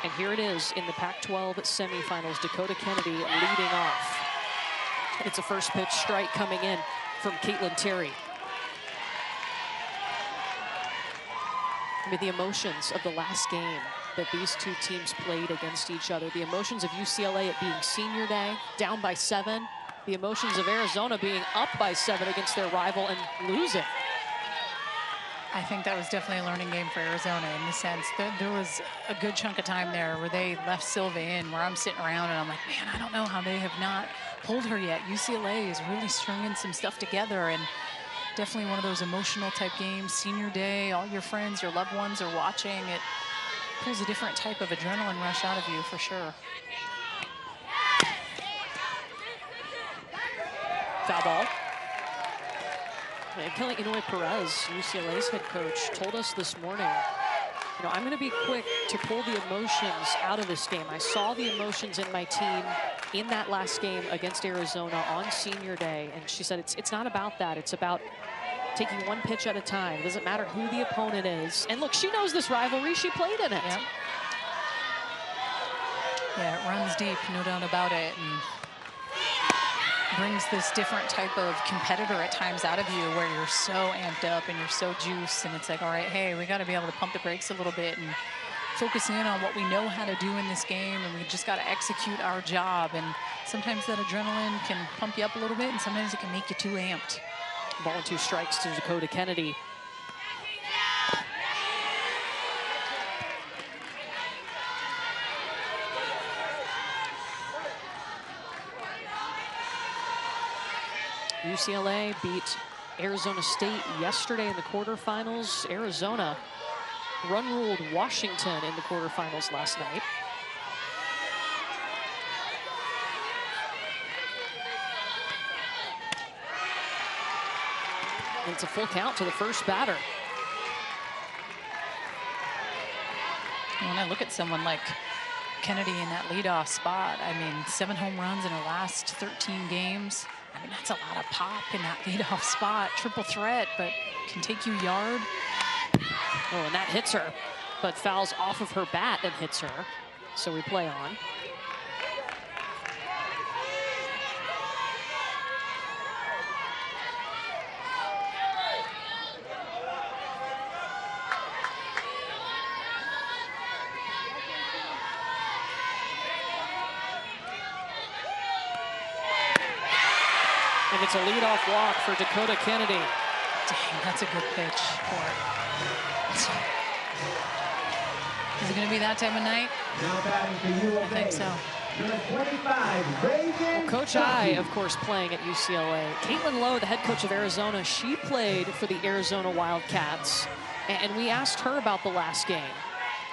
And here it is in the Pac-12 semifinals. Dakota Kennedy leading off. It's a first pitch strike coming in from Caitlin Terry. I mean, the emotions of the last game that these two teams played against each other. The emotions of UCLA at being senior day, down by 7. The emotions of Arizona being up by 7 against their rival and losing. I think that was definitely a learning game for Arizona in the sense that there was a good chunk of time there where they left Silva in, where I'm sitting around and I'm like, man, I don't know how they have not pulled her yet. UCLA is really stringing some stuff together, and definitely one of those emotional type games. Senior day, all your friends, your loved ones are watching. It pulls a different type of adrenaline rush out of you for sure. Foul ball. Kelly Inouye Perez, UCLA's head coach, told us this morning, you know, I'm going to be quick to pull the emotions out of this game. I saw the emotions in my team in that last game against Arizona on senior day. And she said, it's not about that. It's about taking one pitch at a time. It doesn't matter who the opponent is. And look, she knows this rivalry. She played in it. Yep. Yeah, it runs deep, no doubt about it. And brings this different type of competitor at times out of you where you're so amped up and you're so juiced, and it's like, all right, hey, we got to be able to pump the brakes a little bit and focus in on what we know how to do in this game, and we just got to execute our job. And sometimes that adrenaline can pump you up a little bit, and sometimes it can make you too amped. Ball and 2 strikes to Dakota Kennedy. UCLA beat Arizona State yesterday in the quarterfinals. Arizona run-ruled Washington in the quarterfinals last night. And it's a full count to the first batter. When I look at someone like Kennedy in that leadoff spot, I mean, 7 home runs in her last 13 games. I mean, that's a lot of pop in that leadoff spot. Triple threat, but can take you yard. Oh, and that hits her, but fouls off of her bat and hits her. So we play on. And it's a leadoff walk for Dakota Kennedy. Dang, that's a good pitch for it. Is it going to be that time of night? I think so. Well, Coach I, of course, playing at UCLA. Caitlin Lowe, the head coach of Arizona, she played for the Arizona Wildcats. And we asked her about the last game.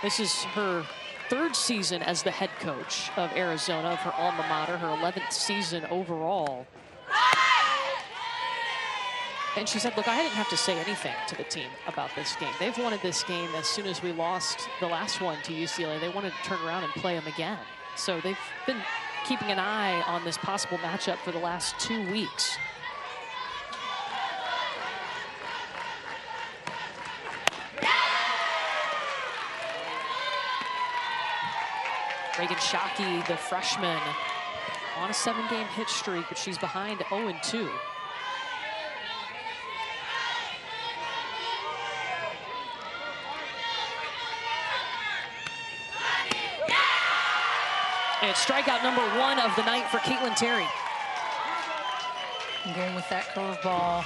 This is her 3rd season as the head coach of Arizona, of her alma mater, her 11th season overall. And she said, look, I didn't have to say anything to the team about this game. They've wanted this game as soon as we lost the last one to UCLA. They wanted to turn around and play them again. So they've been keeping an eye on this possible matchup for the last 2 weeks. Reagan Shockey, the freshman, on a 7-game hit streak, but she's behind 0-2. And it's strikeout number 1 of the night for Caitlin Terry. I'm going with that curveball.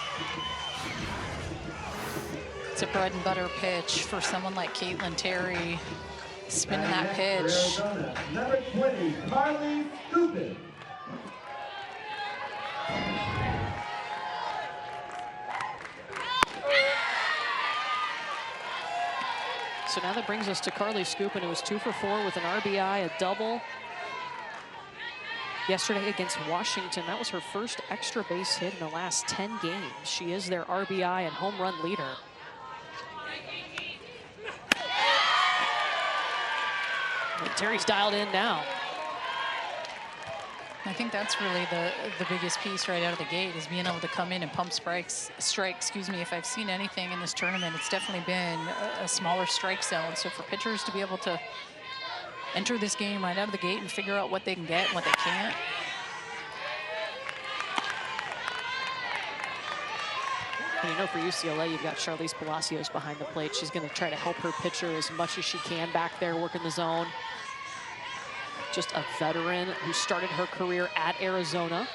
It's a bread and butter pitch for someone like Caitlin Terry. Spinning that pitch. Number 20, Carly Stupid. So now that brings us to Carly Scoopin, who was 2 for 4 with an RBI, a double yesterday against Washington. That was her first extra base hit in the last 10 games. She is their RBI and home run leader. And Terry's dialed in now. I think that's really the biggest piece right out of the gate, is being able to come in and pump strikes. If I've seen anything in this tournament, it's definitely been a smaller strike zone. So for pitchers to be able to enter this game right out of the gate and figure out what they can get and what they can't. And you know, for UCLA, you've got Charlize Palacios behind the plate. She's going to try to help her pitcher as much as she can back there, working the zone. Just a veteran who started her career at Arizona.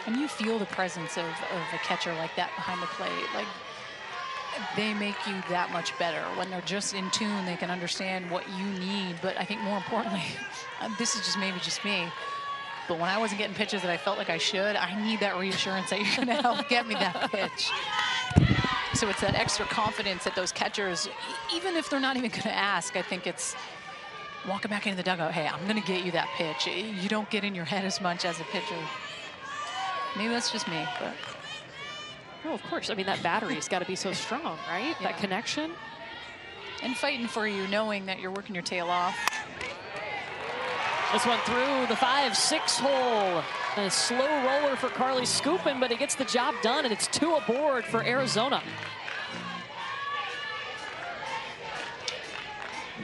And you feel the presence of a catcher like that behind the plate. Like, they make you that much better. When they're just in tune, they can understand what you need. But I think more importantly, this is just maybe just me, but when I wasn't getting pitches that I felt like I should, I need that reassurance that you're gonna help get me that pitch. So it's that extra confidence that those catchers, even if they're not even gonna ask, I think it's walking back into the dugout, hey, I'm gonna get you that pitch. You don't get in your head as much as a pitcher. Maybe that's just me, but. Oh, of course. I mean, that battery's got to be so strong, right? Yeah. That connection. And fighting for you, knowing that you're working your tail off. This one through the 5-6 hole. A slow roller for Carly Scoopin, but he gets the job done, and it's 2 aboard for Arizona.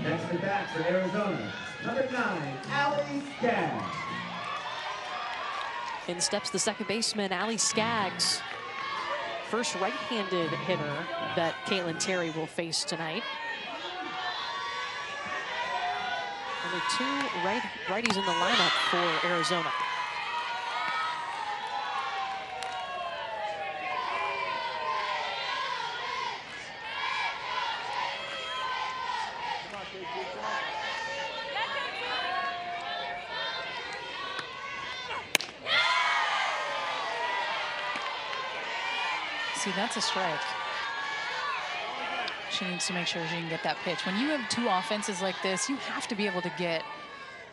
Next at bat for Arizona, number 9, Allie Skaggs. In steps the second baseman, Allie Skaggs. First right-handed hitter that Caitlin Terry will face tonight. Only 2 righties in the lineup for Arizona. See, that's a strike. She needs to make sure she can get that pitch. When you have 2 offenses like this, you have to be able to get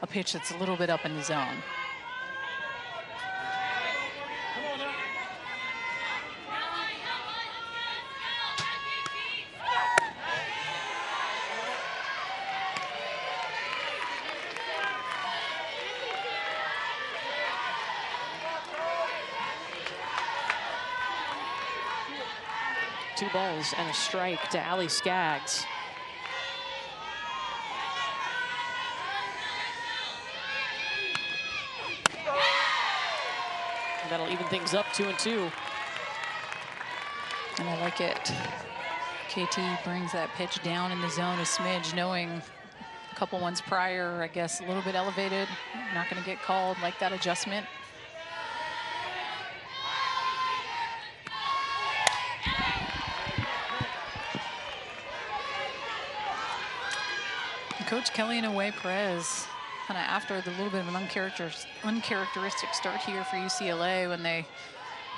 a pitch that's a little bit up in the zone. Two balls and a strike to Allie Skaggs. And that'll even things up 2-2. And I like it. KT brings that pitch down in the zone a smidge, knowing a couple ones prior, I guess, a little bit elevated. Not going to get called. Like that adjustment. Coach Kelly in a way, Perez, kind of after the little bit of an uncharacteristic start here for UCLA when they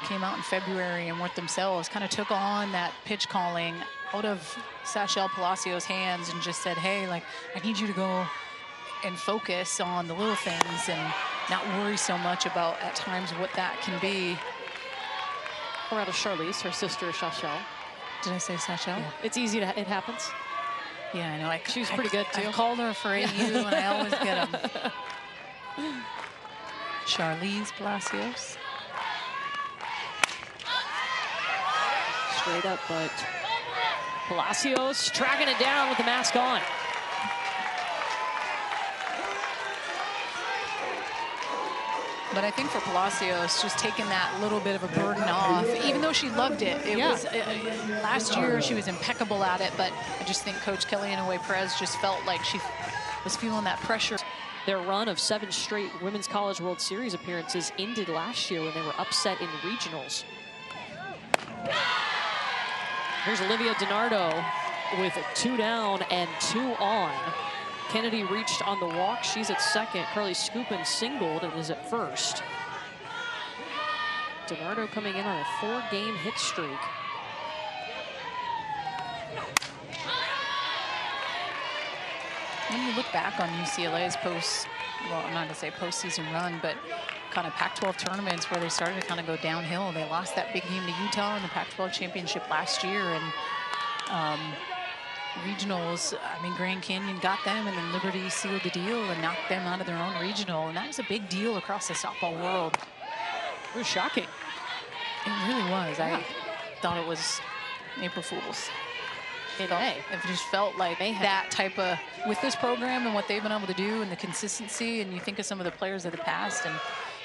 came out in February and weren't themselves, kind of took on that pitch calling out of Sachel Palacios' hands and just said, hey, like, I need you to go and focus on the little things and not worry so much about, at times, what that can be. Or out of Charlize, her sister, Sachel. Did I say Sachel? Yeah. It's easy to, it happens. Yeah, I know. She's pretty good, too. I called her for AU, and I always get them. Charlize Palacios. Straight up, but Palacios tracking it down with the mask on. But I think for Palacios, just taking that little bit of a burden off, even though she loved it. It was last year she was impeccable at it, but I just think Coach Kelly in a way, Perez just felt like she was feeling that pressure. Their run of 7 straight Women's College World Series appearances ended last year when they were upset in regionals. Here's Olivia DiNardo with 2 down and 2 on. Kennedy reached on the walk. She's at second. Carly Scoopin singled and is at first. DiNardo coming in on a 4-game hit streak. When you look back on UCLA's well, I'm not going to say postseason run, but kind of Pac-12 tournaments where they started to kind of go downhill. They lost that big game to Utah in the Pac-12 championship last year, and regionals, I mean, Grand Canyon got them, and then Liberty sealed the deal and knocked them out of their own regional, and that was a big deal across the softball world. It was shocking. It really was. Yeah. I thought it was April Fool's. It just felt like that type of, with this program and what they've been able to do and the consistency, and you think of some of the players of the past, and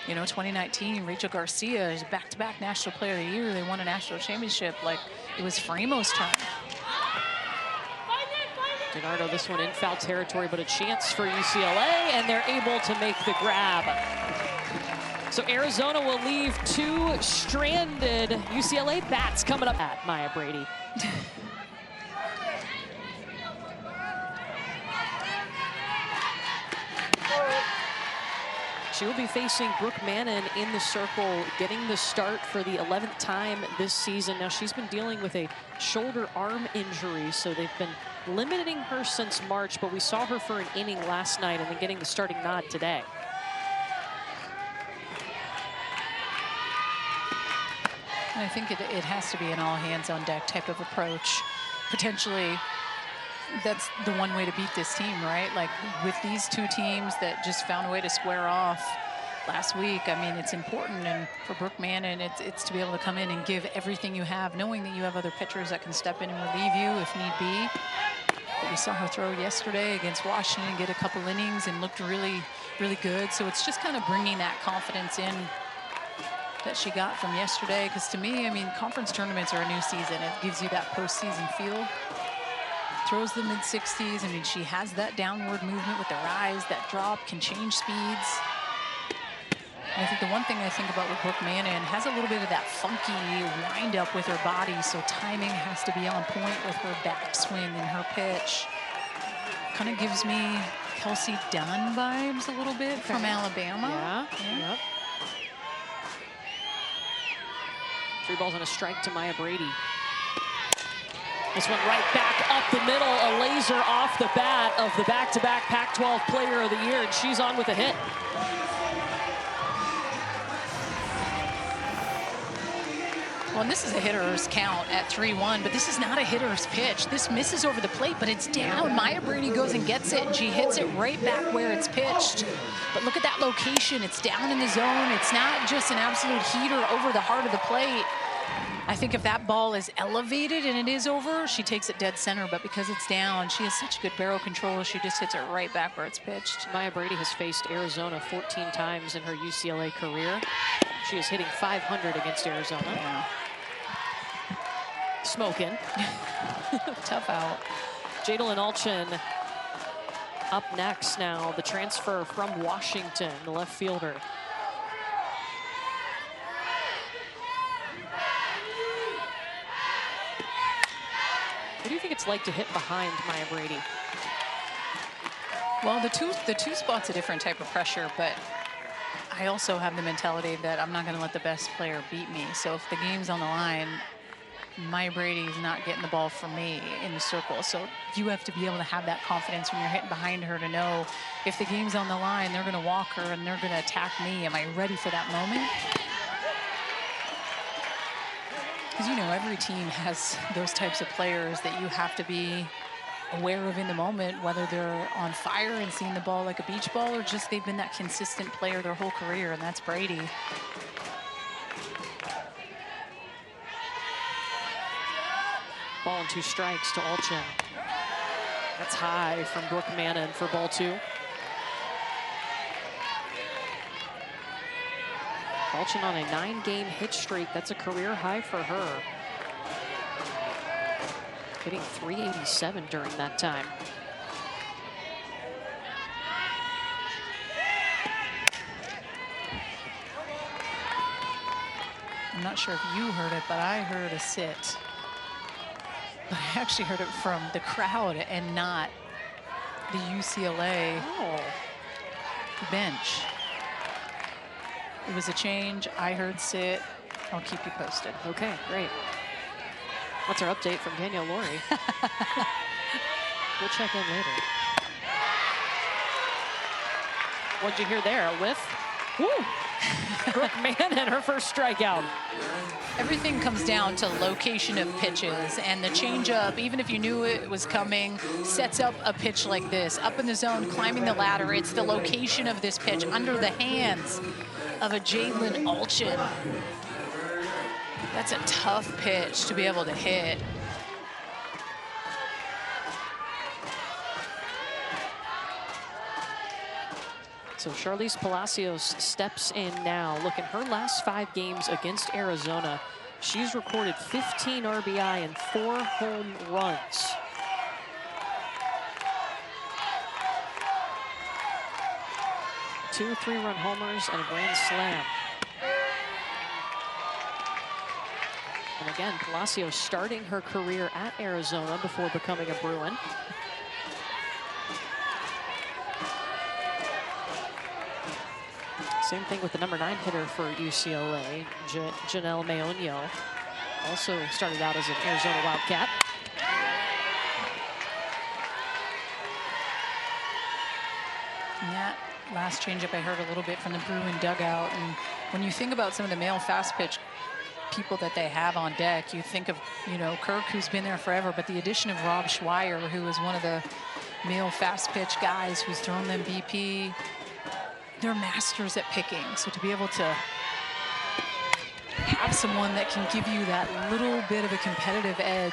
2019, Rachel Garcia is back-to-back National Player of the Year. They won a national championship. Like, it was Fremo's turn. DiNardo, this one in foul territory, but a chance for UCLA, and they're able to make the grab. So Arizona will leave 2 stranded UCLA bats coming up at Maya Brady. She will be facing Brooke Mannon in the circle, getting the start for the 11th time this season. Now, she's been dealing with a shoulder arm injury, so they've been limiting her since March, but we saw her for an inning last night and then getting the starting nod today. And I think it has to be an all-hands-on-deck type of approach. Potentially, that's the one way to beat this team, right? Like, with these 2 teams that just found a way to square off last week, I mean, it's important. And for Brooke Mannon, it's to be able to come in and give everything you have, knowing that you have other pitchers that can step in and relieve you if need be. But we saw her throw yesterday against Washington, get a couple innings, and looked really, really good. So it's just kind of bringing that confidence in that she got from yesterday. Because to me, I mean, conference tournaments are a new season. It gives you that postseason feel. Throws the mid-60s. I mean, she has that downward movement with the rise, that drop, can change speeds. And I think the one thing I think about with Brooke Mannon, has a little bit of that funky wind-up with her body, so timing has to be on point with her backswing and her pitch. Kind of gives me Kelsey Dunn vibes a little bit from Alabama. Yeah. Yep. 3 balls and a strike to Maya Brady. This one right back up the middle, a laser off the bat of the back-to-back Pac-12 Player of the Year, and she's on with a hit. Well, and this is a hitter's count at 3-1, but this is not a hitter's pitch. This misses over the plate, but it's down. Maya Brady goes and gets it, and she hits it right back where it's pitched. But look at that location. It's down in the zone. It's not just an absolute heater over the heart of the plate. I think if that ball is elevated and it is over, she takes it dead center, but because it's down, she has such good barrel control, she just hits it right back where it's pitched. Maya Brady has faced Arizona 14 times in her UCLA career. She is hitting .500 against Arizona. Yeah. Smoking. Tough out. Jadalyn Alchin up next now, the transfer from Washington, the left fielder. What do you think it's like to hit behind Maya Brady? Well, the two spot's a different type of pressure, but I also have the mentality that I'm not going to let the best player beat me. So if the game's on the line, Maya Brady is not getting the ball from me in the circle. So you have to be able to have that confidence when you're hitting behind her to know if the game's on the line, they're going to walk her and they're going to attack me. Am I ready for that moment? Because, every team has those types of players that you have to be aware of in the moment, whether they're on fire and seeing the ball like a beach ball or just they've been that consistent player their whole career, and that's Brady. Ball and 2 strikes to Alchin. That's high from Brooke Mannon for ball 2. Alchin on a 9-game hit streak. That's a career high for her. Hitting .387 during that time. I'm not sure if you heard it, but I heard a sit. But I actually heard it from the crowd and not the UCLA bench. It was a change. I heard sit. I'll keep you posted. Okay, great. What's our update from Danielle Laurie? We'll check in later. What'd you hear there? A whiff? Woo! Brooke Mannon, her first strikeout. Everything comes down to location of pitches, and the changeup, even if you knew it was coming, sets up a pitch like this. Up in the zone, climbing the ladder. It's the location of this pitch under the hands of a Jadalyn Alchin. That's a tough pitch to be able to hit. So Charlize Palacios steps in now. Look, in her last 5 games against Arizona, she's recorded 15 RBI and 4 home runs. Two 3-run homers and a grand slam. And again, Palacios starting her career at Arizona before becoming a Bruin. Same thing with the number 9 hitter for UCLA, Janelle Mayoño. Also started out as an Arizona Wildcat. And that last changeup I heard a little bit from the Bruin dugout. And when you think about some of the male fast pitch people that they have on deck, you think of, you know, Kirk, who's been there forever, but the addition of Rob Schweier, who is one of the male fast pitch guys who's thrown them BP. They're masters at picking. So to be able to have someone that can give you that little bit of a competitive edge.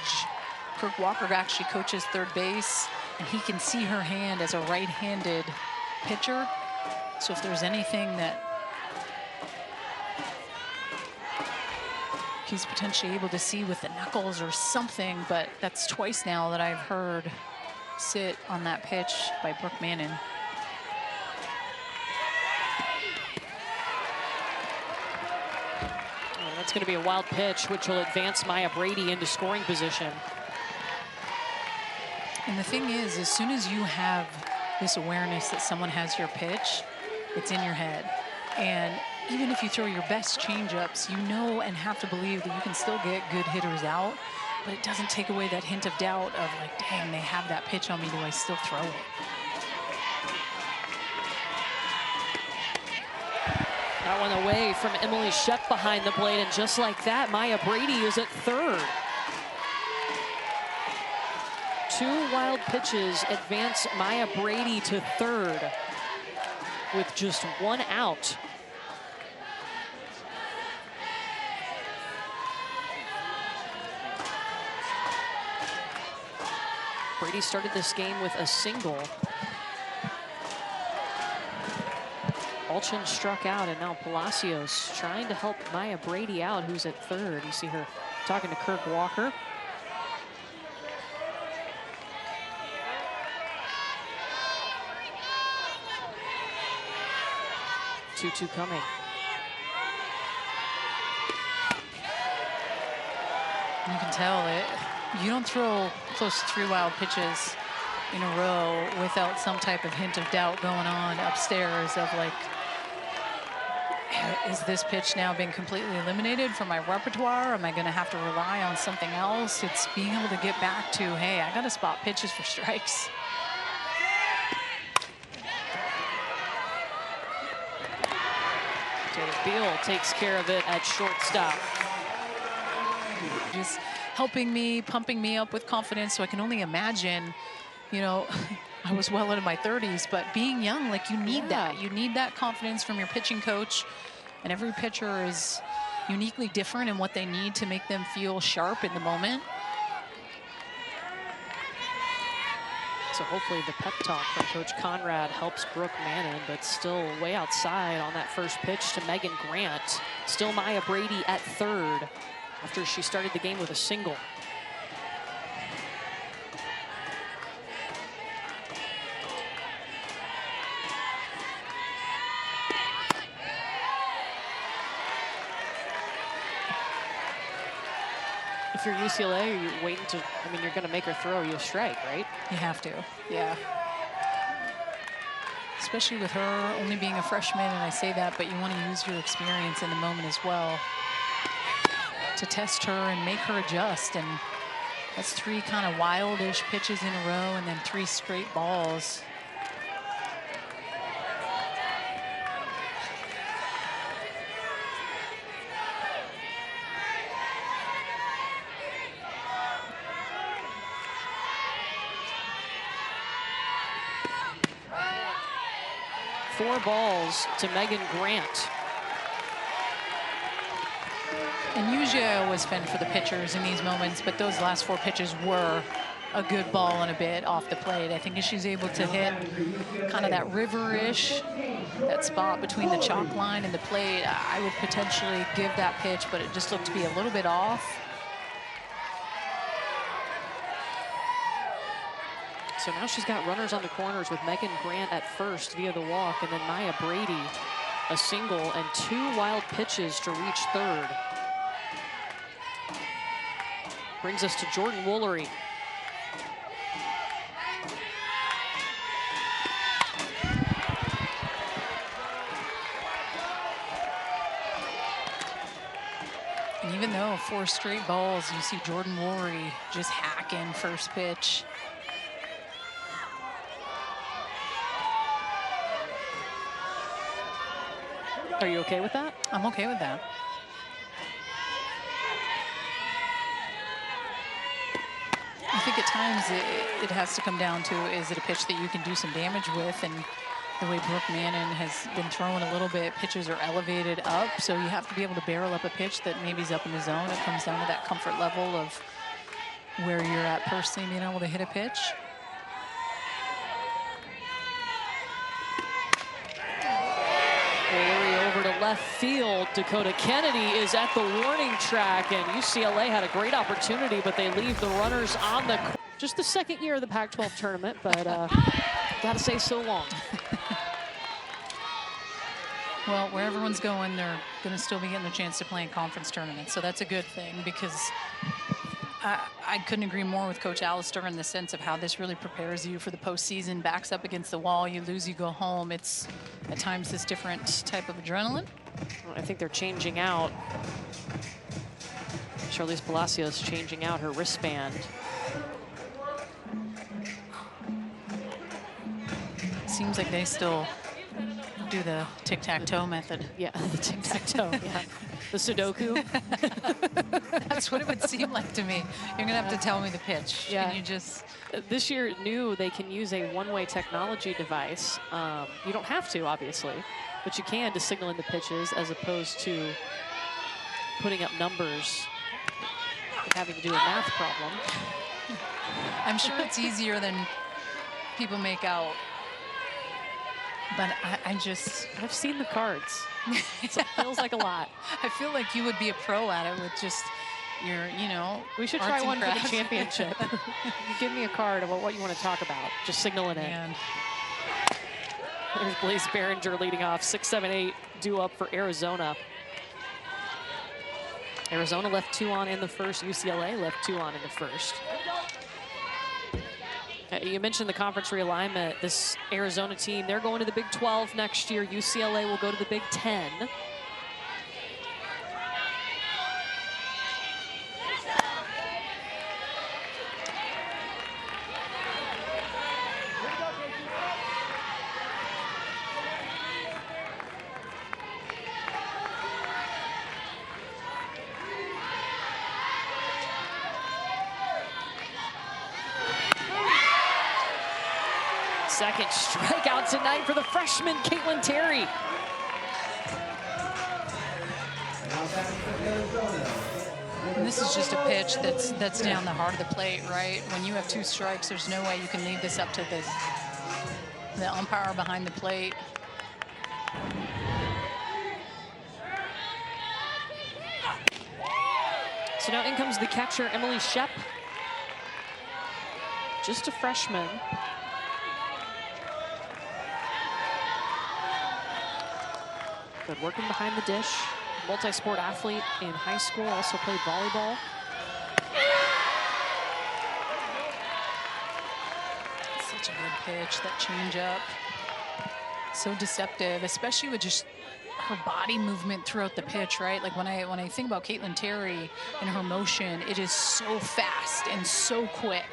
Kirk Walker actually coaches third base, and he can see her hand as a right-handed pitcher. So if there's anything that he's potentially able to see with the knuckles or something, but that's twice now that I've heard sit on that pitch by Brooke Mannon. That's going to be a wild pitch, which will advance Maya Brady into scoring position. And the thing is, as soon as you have this awareness that someone has your pitch, it's in your head. And even if you throw your best changeups, you know and have to believe that you can still get good hitters out, but it doesn't take away that hint of doubt of like, dang, they have that pitch on me, do I still throw it? That one away from Emily Shep behind the plate, and just like that, Maya Brady is at third. 2 wild pitches advance Maya Brady to third with just 1 out. Brady started this game with a single. Alchin struck out, and now Palacios trying to help Maya Brady out, who's at third. You see her talking to Kirk Walker. Two coming. You can tell it. You don't throw close to 3 wild pitches in a row without some type of hint of doubt going on upstairs of like, is this pitch now being completely eliminated from my repertoire? Am I going to have to rely on something else? It's being able to get back to, hey, I got to spot pitches for strikes. Taylor Beal takes care of it at shortstop. Just helping me, pumping me up with confidence, so I can only imagine, you know, I was well into my 30s, but being young, like, you need that. You need that confidence from your pitching coach, and every pitcher is uniquely different in what they need to make them feel sharp in the moment. So hopefully the pep talk from Coach Conrad helps Brooke Mannon, but still way outside on that first pitch to Megan Grant. Still Maya Brady at third after she started the game with a single. If you're UCLA, you're waiting to, I mean, you're going to make her throw you a strike, right? You have to, yeah. Especially with her only being a freshman, and I say that, but you want to use your experience in the moment as well to test her and make her adjust. And that's 3 kind of wildish pitches in a row and then 3 straight balls. Four balls to Megan Grant. And usually I always fend for the pitchers in these moments, but those last 4 pitches were a good ball and a bit off the plate. I think if she's able to hit kind of that river-ish, that spot between the chalk line and the plate, I would potentially give that pitch, but it just looked to be a little bit off. So now she's got runners on the corners with Megan Grant at first via the walk, and then Maya Brady a single and 2 wild pitches to reach third. Brings us to Jordan Woolery. And even though 4 straight balls, you see Jordan Woolery just hacking first pitch. Are you okay with that? I'm okay with that. I think at times it has to come down to, is it a pitch that you can do some damage with? And the way Brooke Mannon has been throwing a little bit, pitches are elevated up, so you have to be able to barrel up a pitch that maybe is up in the zone. It comes down to that comfort level of where you're at personally being able to hit a pitch. Woolery over to left field. Dakota Kennedy is at the warning track, and UCLA had a great opportunity, but they leave the runners on the court. Just the second year of the Pac-12 tournament, but gotta say so long. Well, where everyone's going, they're going to still be getting a chance to play in conference tournaments, so that's a good thing, because I couldn't agree more with Coach Allister in the sense of how this really prepares you for the postseason. Backs up against the wall, you lose, you go home. It's at times this different type of adrenaline. Well, I think they're changing out. Charlize Palacios changing out her wristband. Seems like they still do the tic-tac-toe method. Yeah, the tic-tac-toe, yeah. The Sudoku. That's what it would seem like to me. You're gonna have to tell me the pitch. Yeah. Can you just... This year new, they can use a one-way technology device. You don't have to, obviously, but you can to signal in the pitches as opposed to putting up numbers and having to do a math problem. I'm sure it's easier than people make out. But I've seen the cards. So it feels like a lot. I feel like you would be a pro at it with just your, you know, we should try one for the championship. You give me a card about what you want to talk about. Just signal it in. There's Blaze Behringer leading off. 6-7-8 due up for Arizona. Arizona left 2 on in the first. UCLA left 2 on in the first. You mentioned the conference realignment. This Arizona team, they're going to the Big 12 next year. UCLA will go to the Big 10. Second strikeout tonight for the freshman, Caitlin Terry. And this is just a pitch that's down the heart of the plate, right? When you have 2 strikes, there's no way you can leave this up to the umpire behind the plate. So now in comes the catcher, Emily Shep. Just a freshman. Good working behind the dish. Multi-sport athlete in high school, also played volleyball. Such a good pitch, that changeup. So deceptive, especially with just her body movement throughout the pitch, right? Like when I think about Caitlin Terry and her motion, it is so fast and so quick.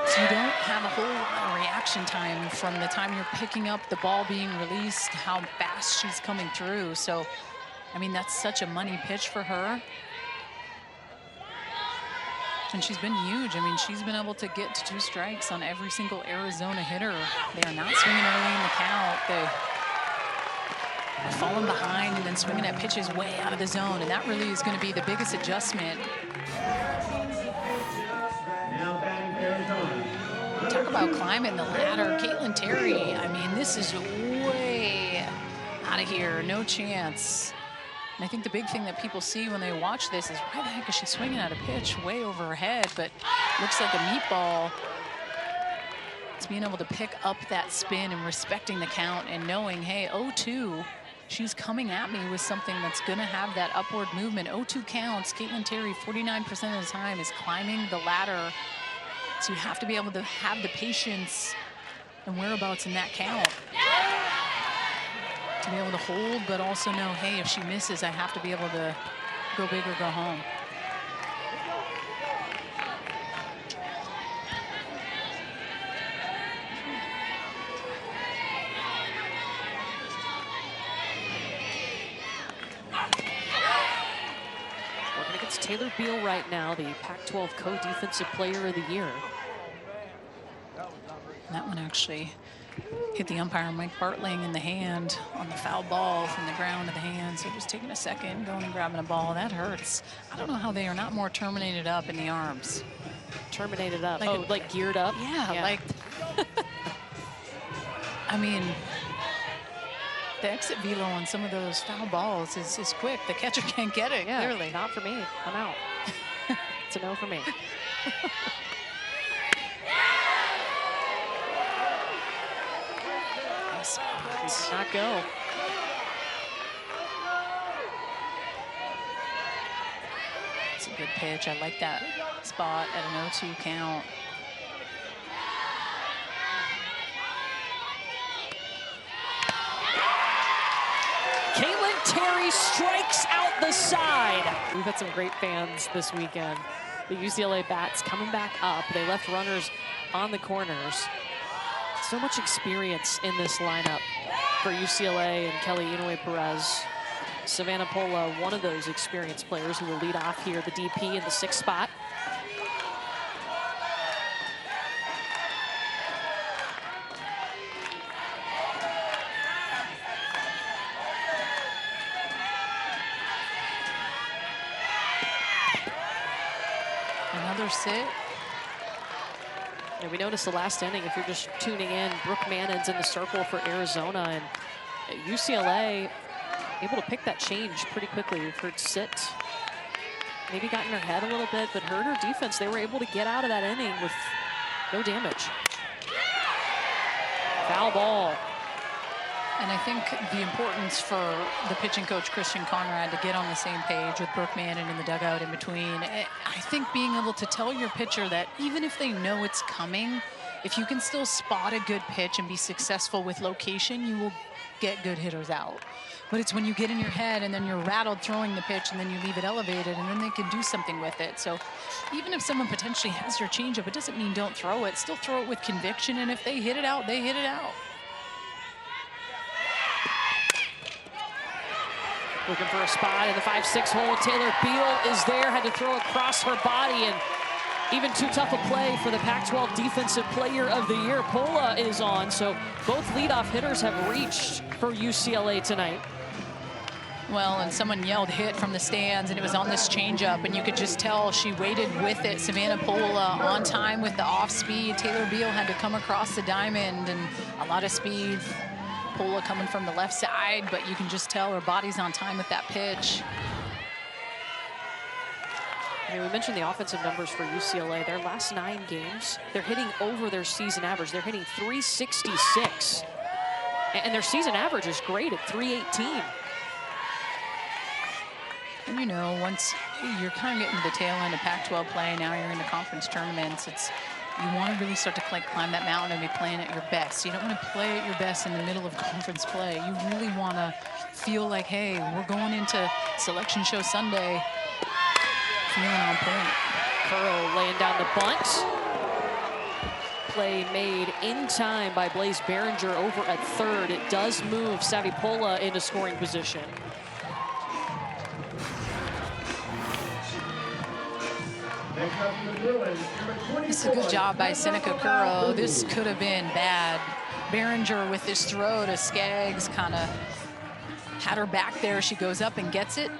So you don't have a whole lot of reaction time from the time you're picking up the ball being released, how fast she's coming through. So, I mean, that's such a money pitch for her. And she's been huge. I mean, she's been able to get to 2 strikes on every single Arizona hitter. They are not swinging early in the count. They are falling behind and then swinging at pitches way out of the zone. And that really is going to be the biggest adjustment. Now about climbing the ladder. Caitlin Terry, I mean, this is way out of here. No chance. And I think the big thing that people see when they watch this is, why the heck is she swinging at a pitch way over her head? But looks like a meatball. It's being able to pick up that spin and respecting the count and knowing, hey, 0-2, she's coming at me with something that's going to have that upward movement. 0-2 counts. Caitlin Terry, 49% of the time, is climbing the ladder. So you have to be able to have the patience and whereabouts in that count to be able to hold, but also know, hey, if she misses, I have to be able to go big or go home. Working against Taylor Beal right now, the Pac-12 Co-Defensive Player of the Year. That one actually hit the umpire, Mike Bartling, in the hand on the foul ball from the ground to the hand. So just taking a second, going and grabbing a ball, that hurts. I don't know how they are not more terminated up in the arms. Terminated up, like like geared up? Yeah. Like, I mean, the exit velo on some of those foul balls is quick. The catcher can't get it, clearly. Not for me, I'm out. It's a no for me. Did not go. It's a good pitch. I like that spot at an 0-2 count. Caitlin Terry strikes out the side. We've had some great fans this weekend. The UCLA bats coming back up. They left runners on the corners. So much experience in this lineup for UCLA and Kelly Inouye-Perez. Savannah Pola, one of those experienced players who will lead off here, the DP in the 6th spot. Another sit. And we noticed the last inning, if you're just tuning in, Brooke Mannon's in the circle for Arizona, and UCLA able to pick that change pretty quickly. We've heard sit, maybe got in her head a little bit, but heard her defense. They were able to get out of that inning with no damage. Foul ball. And I think the importance for the pitching coach, Christian Conrad, to get on the same page with Brooke Mannon in the dugout in between. I think being able to tell your pitcher that even if they know it's coming, if you can still spot a good pitch and be successful with location, you will get good hitters out. But it's when you get in your head and then you're rattled throwing the pitch and then you leave it elevated and then they can do something with it. So even if someone potentially has your changeup, it doesn't mean don't throw it. Still throw it with conviction, and if they hit it out, they hit it out. Looking for a spot in the 5-6 hole. Taylor Beal is there, had to throw across her body, and even too tough a play for the Pac-12 Defensive Player of the Year. Pola is on, so both leadoff hitters have reached for UCLA tonight. Well, and someone yelled hit from the stands, and it was on this changeup, and you could just tell she waited with it. Savannah Pola on time with the off speed. Taylor Beal had to come across the diamond, and a lot of speed. Pola coming from the left side, but you can just tell her body's on time with that pitch. I mean, we mentioned the offensive numbers for UCLA. Their last 9 games, they're hitting over their season average. They're hitting .366. And their season average is great at .318. And you know, once you're kind of getting to the tail end of Pac-12 play, now you're in the conference tournaments, you want to really start to climb that mountain and be playing at your best. You don't want to play at your best in the middle of conference play. You really want to feel like, hey, we're going into Selection Show Sunday feeling on point. Curl laying down the bunt. Play made in time by Blaze Behringer over at third. It does move Savvy Pola into scoring position. It's a good job by Seneca Curro. This could have been bad. Behringer with this throw to Skaggs kind of had her back there. She goes up and gets it.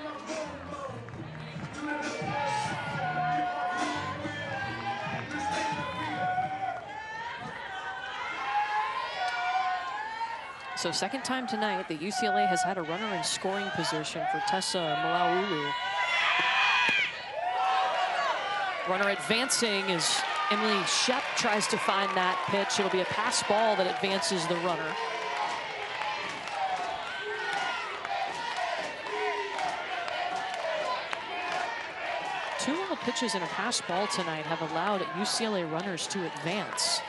So second time tonight that UCLA has had a runner in scoring position for Tessa Malaulu. Runner advancing as Emily Shep tries to find that pitch. It'll be a pass ball that advances the runner. Two little pitches and a pass ball tonight have allowed UCLA runners to advance.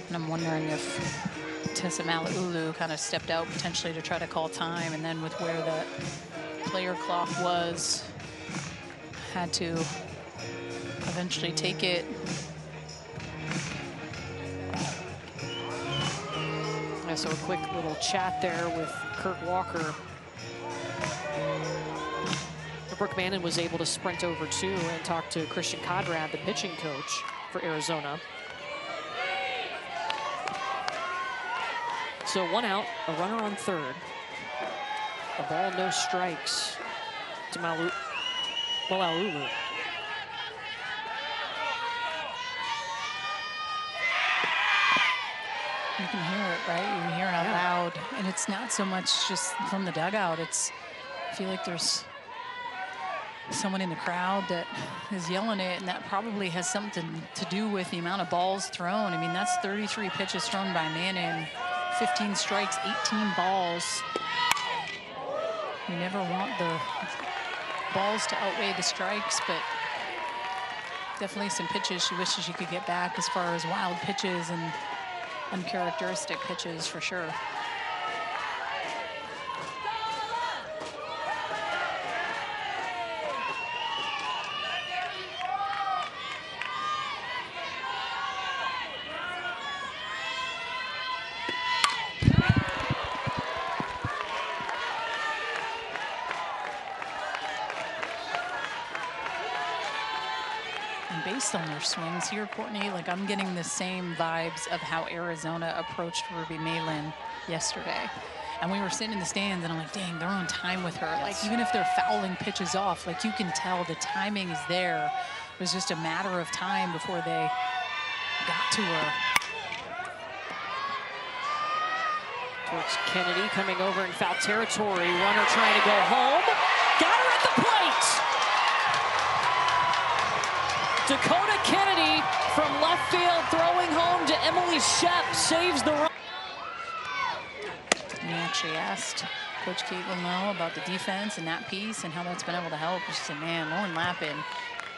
And I'm wondering if Tessa Malaulu kind of stepped out potentially to try to call time, and then with where that player clock was, had to eventually take it. Yeah, so a quick little chat there with Kurt Walker. Brooke Bannon was able to sprint over too and talk to Christian Conrad, the pitching coach for Arizona. So 1 out, a runner on third. A ball, no strikes to Malaulu. You can hear it, right? You can hear it out loud. And it's not so much just from the dugout. I feel like there's someone in the crowd that is yelling it, and that probably has something to do with the amount of balls thrown. I mean, that's 33 pitches thrown by Mannon, 15 strikes, 18 balls. You never want the balls to outweigh the strikes, but definitely some pitches she wishes she could get back as far as wild pitches and uncharacteristic pitches for sure. Based on their swings here, Courtney, like I'm getting the same vibes of how Arizona approached Ruby Malin yesterday. And we were sitting in the stands and I'm like, dang, they're on time with her. Like even if they're fouling pitches off, like you can tell the timing is there. It was just a matter of time before they got to her. Towards Kennedy coming over in foul territory. Runner trying to go home. Got her at the plate. Dakota Kennedy from left field throwing home to Emily Shep, saves the run. We actually asked Coach Caitlin Lowe about the defense and that piece and how that's been able to help. She said, man, Lauren Lappin,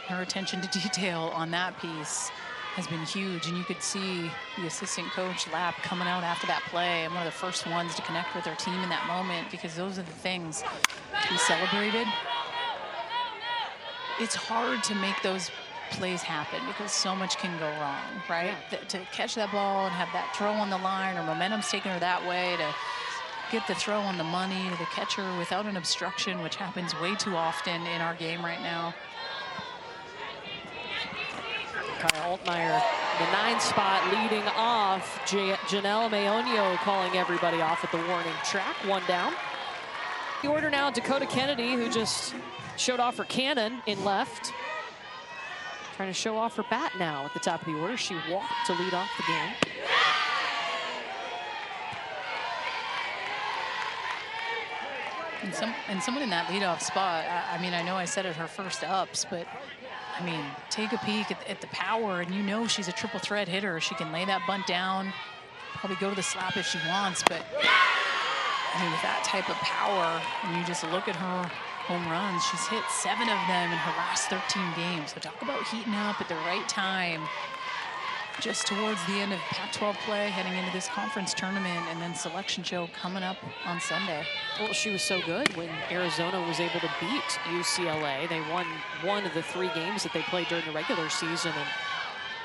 her attention to detail on that piece has been huge. And you could see the assistant coach Lapp coming out after that play and one of the first ones to connect with their team in that moment, because those are the things we celebrated. It's hard to make those plays happen because so much can go wrong, right? Yeah. To catch that ball and have that throw on the line, or momentum's taking her that way, to get the throw on the money to the catcher without an obstruction, which happens way too often in our game right now. Kyle Altmaier, the 9 spot leading off. Janelle Mayonio calling everybody off at the warning track. 1 down. The order now, Dakota Kennedy, who just showed off her cannon in left. Trying to show off her bat now at the top of the order. She walked to lead off the game. And someone in that leadoff spot, I mean, I know I said it her first ups, but I mean, take a peek at the power, and you know she's a triple threat hitter. She can lay that bunt down, probably go to the slap if she wants, but I mean, with that type of power, and you just look at her home runs, she's hit 7 of them in her last 13 games. So talk about heating up at the right time, just towards the end of Pac-12 play, heading into this conference tournament, and then selection show coming up on Sunday. Well, she was so good when Arizona was able to beat UCLA. They won 1 of the 3 games that they played during the regular season, and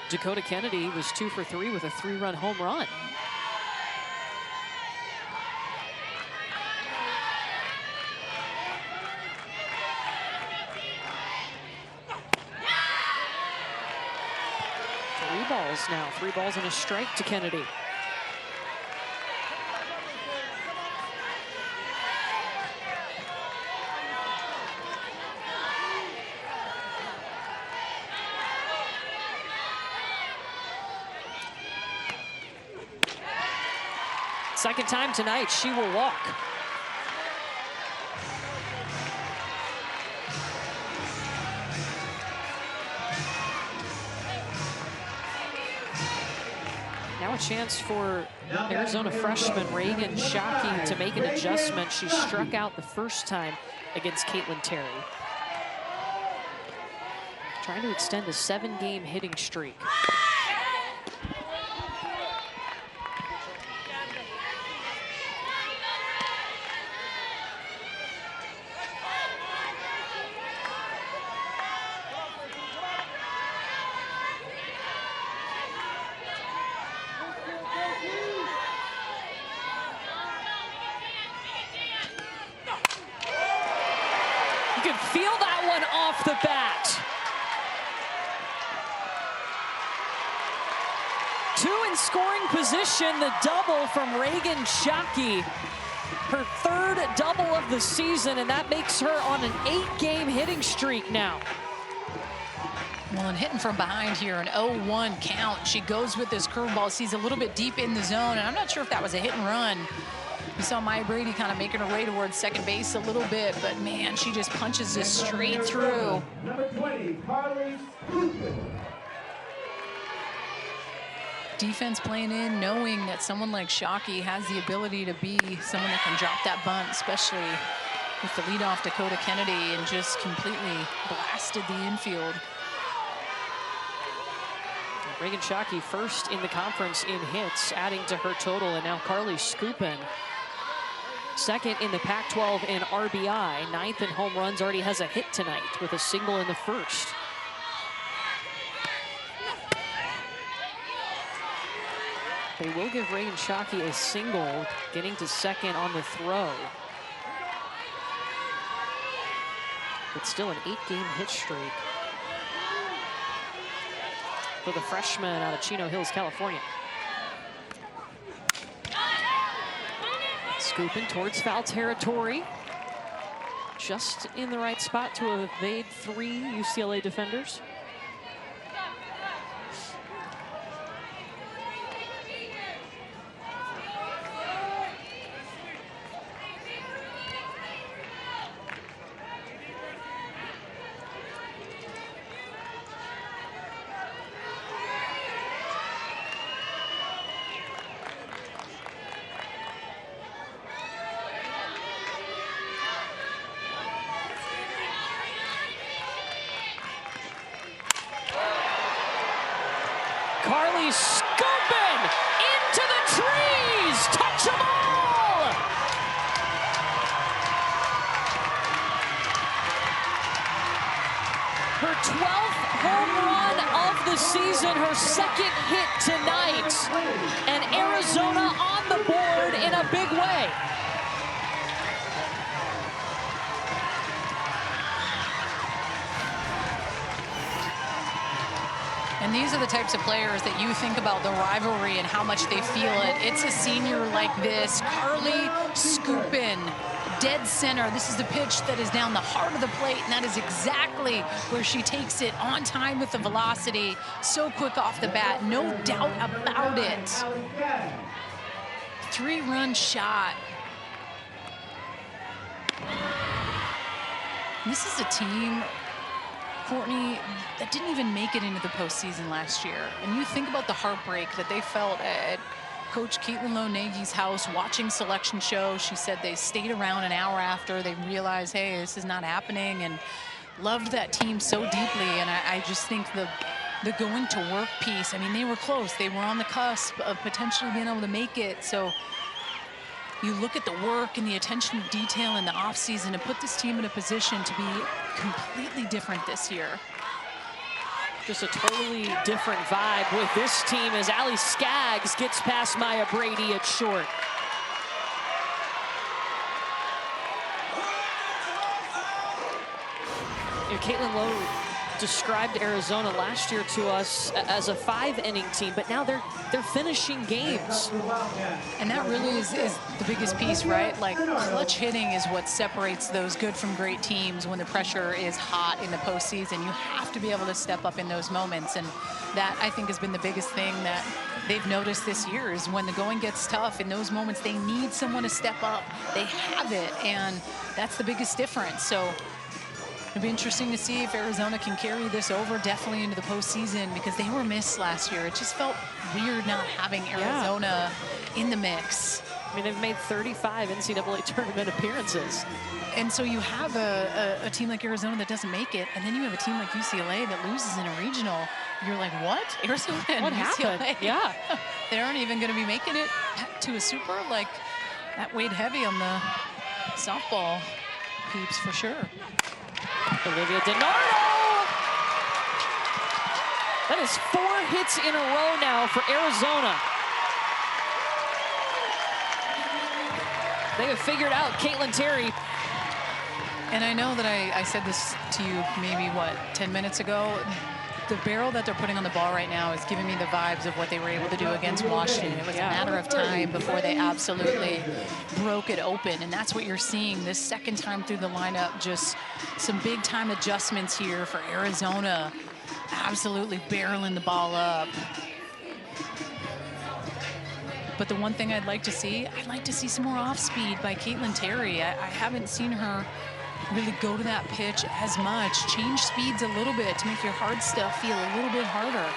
Dakota Kennedy was 2 for 3 with a 3-run home run. balls now. 3 balls and a strike to Kennedy. Second time tonight, she will walk. Now a chance for Arizona freshman Reagan Shockey to make an adjustment. She struck out the first time against Caitlin Terry. Trying to extend a 7-game hitting streak. You can feel that one off the bat. 2 in scoring position, the double from Reagan Shockey. Her 3rd double of the season, and that makes her on an 8-game hitting streak now. Well, and hitting from behind here, an 0-1 count. She goes with this curveball, sees a little bit deep in the zone, and I'm not sure if that was a hit and run. You saw Maya Brady kind of making her way towards second base a little bit, but man, she just punches this straight through. Number 20, Carly Scoopin. Defense playing in, knowing that someone like Shockey has the ability to be someone that can drop that bunt, especially with the leadoff Dakota Kennedy, and just completely blasted the infield. Reagan Shockey first in the conference in hits, adding to her total, and now Carly Scoopin second in the Pac-12 in RBI, 9th in home runs, already has a hit tonight with a single in the first. They will give Reagan Shockey a single, getting to second on the throw. But still an 8-game hit streak for the freshman out of Chino Hills, California. Scooping towards foul territory. Just in the right spot to evade 3 UCLA defenders. Carly Scoopin into the trees, touch them all! Her 12th home run of the season, her 2nd hit tonight, and Arizona on the board in a big way. And these are the types of players that you think about the rivalry and how much they feel it. It's a senior like this, Carly Scoopin, dead center. This is the pitch that is down the heart of the plate, and that is exactly where she takes it, on time with the velocity, so quick off the bat, no doubt about it. 3-run shot. This is a team, Courtney, that didn't even make it into the postseason last year. And you think about the heartbreak that they felt at Coach Caitlin Lowe-Nagy's house watching selection show. She said they stayed around an hour after they realized, hey, this is not happening, and loved that team so deeply. And I just think the going to work piece, I mean, they were close. They were on the cusp of potentially being able to make it. So you look at the work and the attention to detail in the offseason to put this team in a position to be completely different this year. Just a totally different vibe with this team as Allie Skaggs gets past Maya Brady at short. You know, Caitlin Lowe described Arizona last year to us as a 5-inning team, but now they're finishing games. And that really is the biggest piece, right? Like, clutch hitting is what separates those good from great teams when the pressure is hot in the postseason. You have to be able to step up in those moments. And that, I think, has been the biggest thing that they've noticed this year is when the going gets tough, in those moments, they need someone to step up. They have it, and that's the biggest difference. So it'll be interesting to see if Arizona can carry this over definitely into the postseason, because they were missed last year. It just felt weird not having Arizona in the mix. I mean, they've made 35 NCAA tournament appearances. And so you have a team like Arizona that doesn't make it, and then you have a team like UCLA that loses in a regional. You're like, what? Arizona and What UCLA? happened? Yeah. They aren't even going to be making it to a super. Like, that weighed heavy on the softball peeps for sure. Olivia DiNardo. That is 4 hits in a row now for Arizona. They have figured out Caitlin Terry. And I know that I said this to you maybe, what, 10 minutes ago? The barrel that they're putting on the ball right now is giving me the vibes of what they were able to do against Washington. It was a matter of time before they absolutely broke it open. And that's what you're seeing this second time through the lineup. Just some big time adjustments here for Arizona. Absolutely barreling the ball up. But the one thing I'd like to see some more off speed by Caitlin Terry. I haven't seen her really go to that pitch as much. Change speeds a little bit to make your hard stuff feel a little bit harder.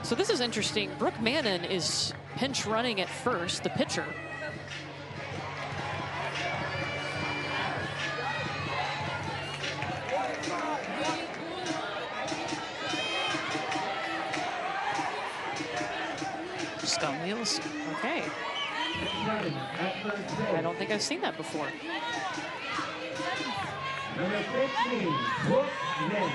So this is interesting. Brooke Mannon is pinch running at first, the pitcher. Just on wheels. Okay. I don't think I've seen that before. Number 15, Brooke Mannon.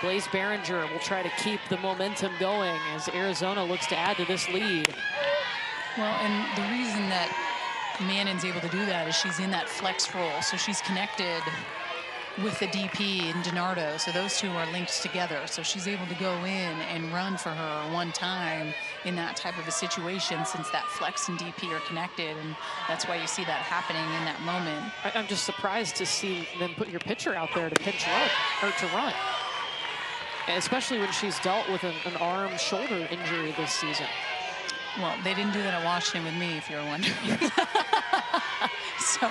Blaze Behringer will try to keep the momentum going as Arizona looks to add to this lead. Well, and the reason that Mannon's able to do that is she's in that flex role, so she's connected with the DP and DiNardo, so those two are linked together. So she's able to go in and run for her one time in that type of a situation, since that flex and DP are connected, and that's why you see that happening in that moment. I'm just surprised to see them put your pitcher out there to pinch run, or to run. Especially when she's dealt with an arm shoulder injury this season. Well, they didn't do that at Washington with me, if you're wondering. So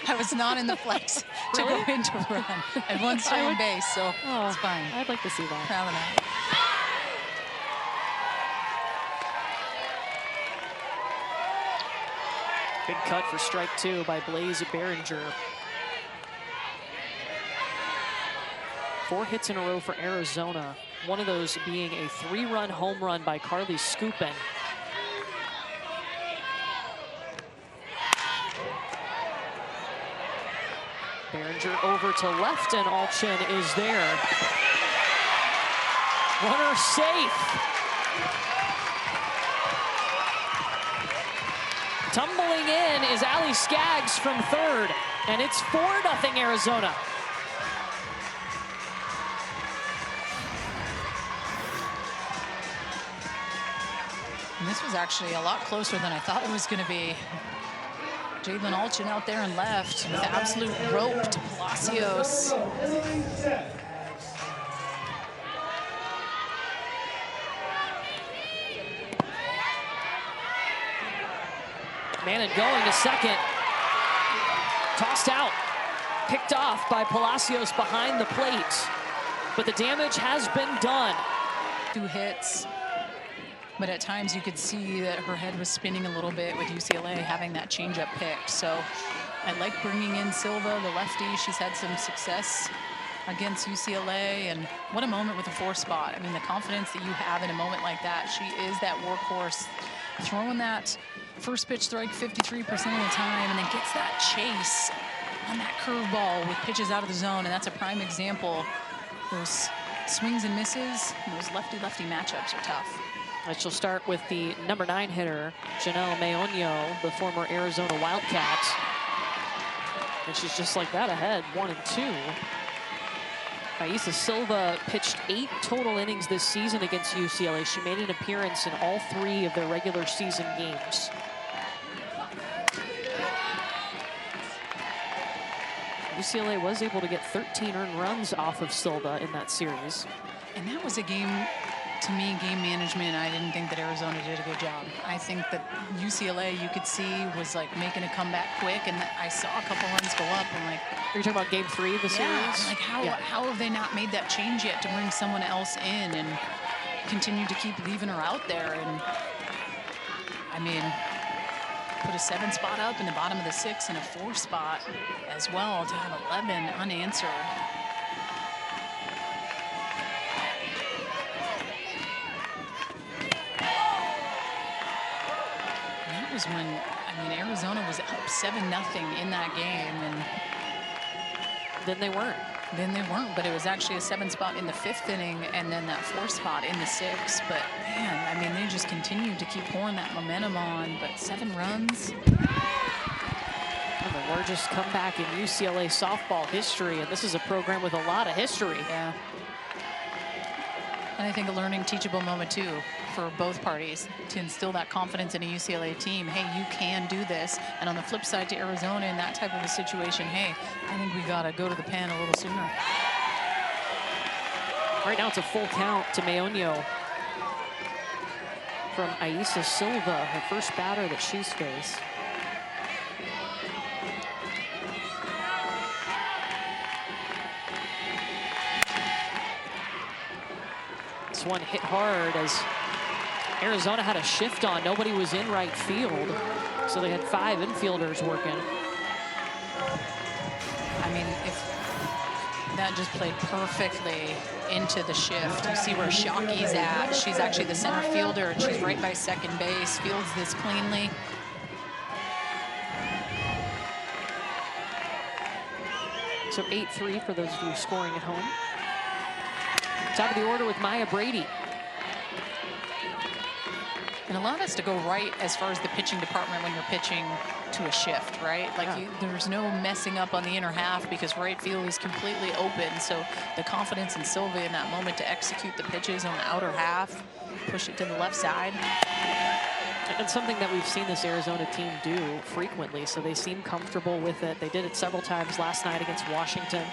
I was not in the flex to go in to run. I had one stolen base, so it's fine. I'd like to see that. Proud of that. Good cut for strike 2 by Blaze Behringer. 4 hits in a row for Arizona. One of those being a 3-run home run by Carly Skupin. Behringer over to left, and Alchin is there. Runner safe. Tumbling in is Allie Skaggs from third, and it's 4-0 Arizona. And this was actually a lot closer than I thought it was going to be. Jalen Alchin out there and left with absolute rope to Palacios. Mannon going to second. Tossed out. Picked off by Palacios behind the plate. But the damage has been done. 2 hits. But at times you could see that her head was spinning a little bit with UCLA having that changeup picked. So I like bringing in Silva, the lefty. She's had some success against UCLA, and what a moment with a 4 spot. I mean, the confidence that you have in a moment like that. She is that workhorse, throwing that first pitch strike 53% of the time, and then gets that chase on that curveball with pitches out of the zone, and that's a prime example. Those swings and misses, those lefty-lefty matchups are tough. She'll start with the number 9 hitter, Janelle Meoño, the former Arizona Wildcat. And she's just like that, ahead, 1-2. Aisa Silva pitched 8 total innings this season against UCLA. She made an appearance in all 3 of their regular season games. UCLA was able to get 13 earned runs off of Silva in that series. And that was a game, to me, game management. I didn't think that Arizona did a good job. I think that UCLA, you could see, was like making a comeback quick, and I saw a couple runs go up. I'm like, are you talking about game 3 of the series? Yeah, like how have they not made that change yet to bring someone else in and continue to keep leaving her out there? And I mean, put a 7 spot up in the bottom of the 6 and a 4 spot as well to have 11 unanswered. Was when, I mean, Arizona was up 7-0 in that game, and then they weren't. But it was actually a 7 spot in the 5th inning, and then that 4 spot in the 6th. But man, I mean, they just continued to keep pouring that momentum on. But 7 runs. And the largest comeback in UCLA softball history, and this is a program with a lot of history. Yeah. And I think a learning, teachable moment too for both parties to instill that confidence in a UCLA team. Hey, you can do this. And on the flip side to Arizona in that type of a situation, hey, I think we got to go to the pen a little sooner. Right now it's a full count to Meoño from Aisa Silva, her first batter that she's faced. This one hit hard as Arizona had a shift on. Nobody was in right field, so they had 5 infielders working. I mean, if that just played perfectly into the shift. You see where Shockey's at. She's actually the center fielder, and she's right by second base. Fields this cleanly. So 8-3 for those of you scoring at home. Top of the order with Maya Brady. And a lot has to go right as far as the pitching department when you're pitching to a shift, right? Like there's no messing up on the inner half because right field is completely open. So the confidence in Silva in that moment to execute the pitches on the outer half, push it to the left side. And something that we've seen this Arizona team do frequently, so they seem comfortable with it. They did it several times last night against Washington.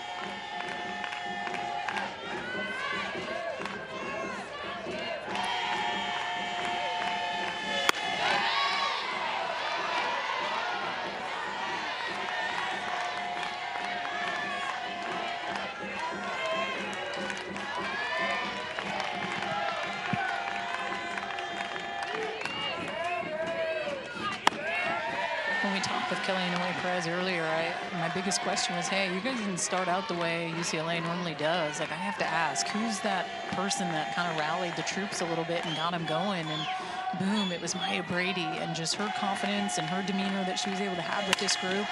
Earlier, my biggest question was, hey, you guys didn't start out the way UCLA normally does. Like, I have to ask, who's that person that kind of rallied the troops a little bit and got them going? And boom, it was Maya Brady, and just her confidence and her demeanor that she was able to have with this group,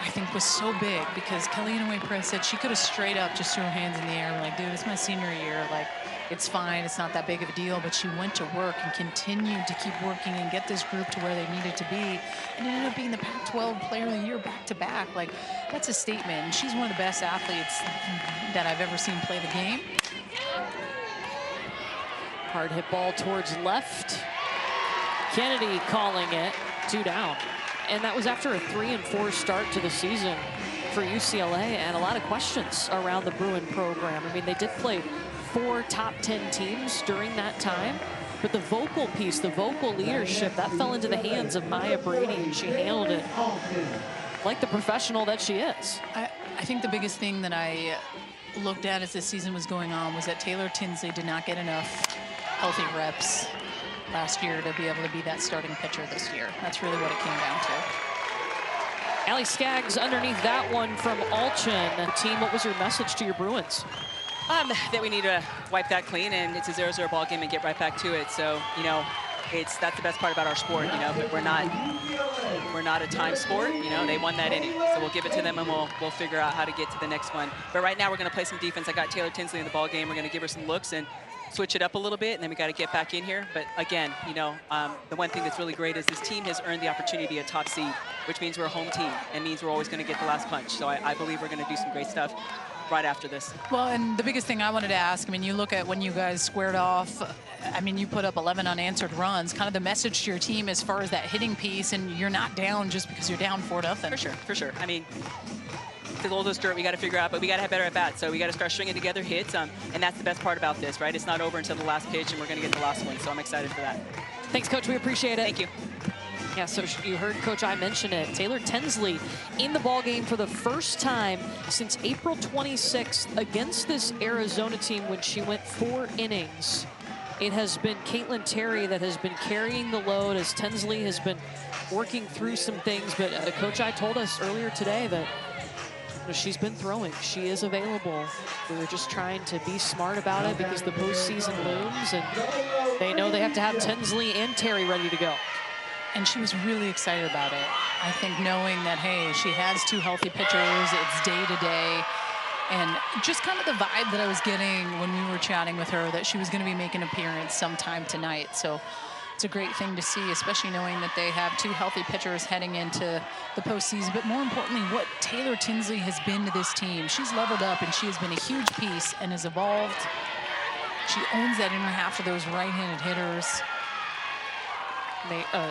I think was so big, because Kelly Inouye Perez said she could have straight up just threw her hands in the air, like, dude, it's my senior year, like, it's fine, it's not that big of a deal. But she went to work and continued to keep working and get this group to where they needed to be, and it ended up being the Pac-12 Player of the Year back-to-back. Like, that's a statement, and she's one of the best athletes that I've ever seen play the game. Hard hit ball towards left. Kennedy calling it, 2 down. And that was after a 3-4 start to the season for UCLA, and a lot of questions around the Bruin program. I mean, they did play 4 top 10 teams during that time, but the vocal piece, the vocal leadership, that fell into the hands of Maya Brady, and she handled it like the professional that she is. I think the biggest thing that I looked at as this season was going on was that Taylor Tinsley did not get enough healthy reps last year to be able to be that starting pitcher this year. That's really what it came down to. Allie Skaggs underneath that one from Alchin. Team, what was your message to your Bruins? That we need to wipe that clean, and it's a 0-0 ball game and get right back to it. So, you know, that's the best part about our sport, you know. But we're not a time sport, you know. They won that inning, so we'll give it to them, and we'll figure out how to get to the next one. But right now, we're going to play some defense. I got Taylor Tinsley in the ball game. We're going to give her some looks and switch it up a little bit, and then we got to get back in here. But again, you know, the one thing that's really great is this team has earned the opportunity to be a top seed, which means we're a home team, and means we're always going to get the last punch. So I believe we're going to do some great stuff right after this. Well, and the biggest thing I wanted to ask, I mean, you look at when you guys squared off, I mean, you put up 11 unanswered runs, kind of the message to your team as far as that hitting piece, and you're not down just because you're down 4-0. For sure, for sure. I mean, because all those dirt we got to figure out, but we got to have better at bats. So we got to start stringing together hits, and that's the best part about this, right? It's not over until the last pitch, and we're going to get the last one. So I'm excited for that. Thanks, Coach. We appreciate it. Thank you. Yeah, so you heard Coach I mention it. Taylor Tinsley in the ball game for the first time since April 26th against this Arizona team when she went 4 innings. It has been Caitlin Terry that has been carrying the load as Tinsley has been working through some things. But Coach I told us earlier today that she's been throwing. She is available. We were just trying to be smart about it because the postseason looms, and they know they have to have Tinsley and Terry ready to go. And she was really excited about it. I think knowing that, hey, she has 2 healthy pitchers, it's day to day. And just kind of the vibe that I was getting when we were chatting with her that she was going to be making an appearance sometime tonight. So it's a great thing to see, especially knowing that they have 2 healthy pitchers heading into the postseason. But more importantly, what Taylor Tinsley has been to this team. She's leveled up, and she has been a huge piece and has evolved. She owns that inner half of those right-handed hitters.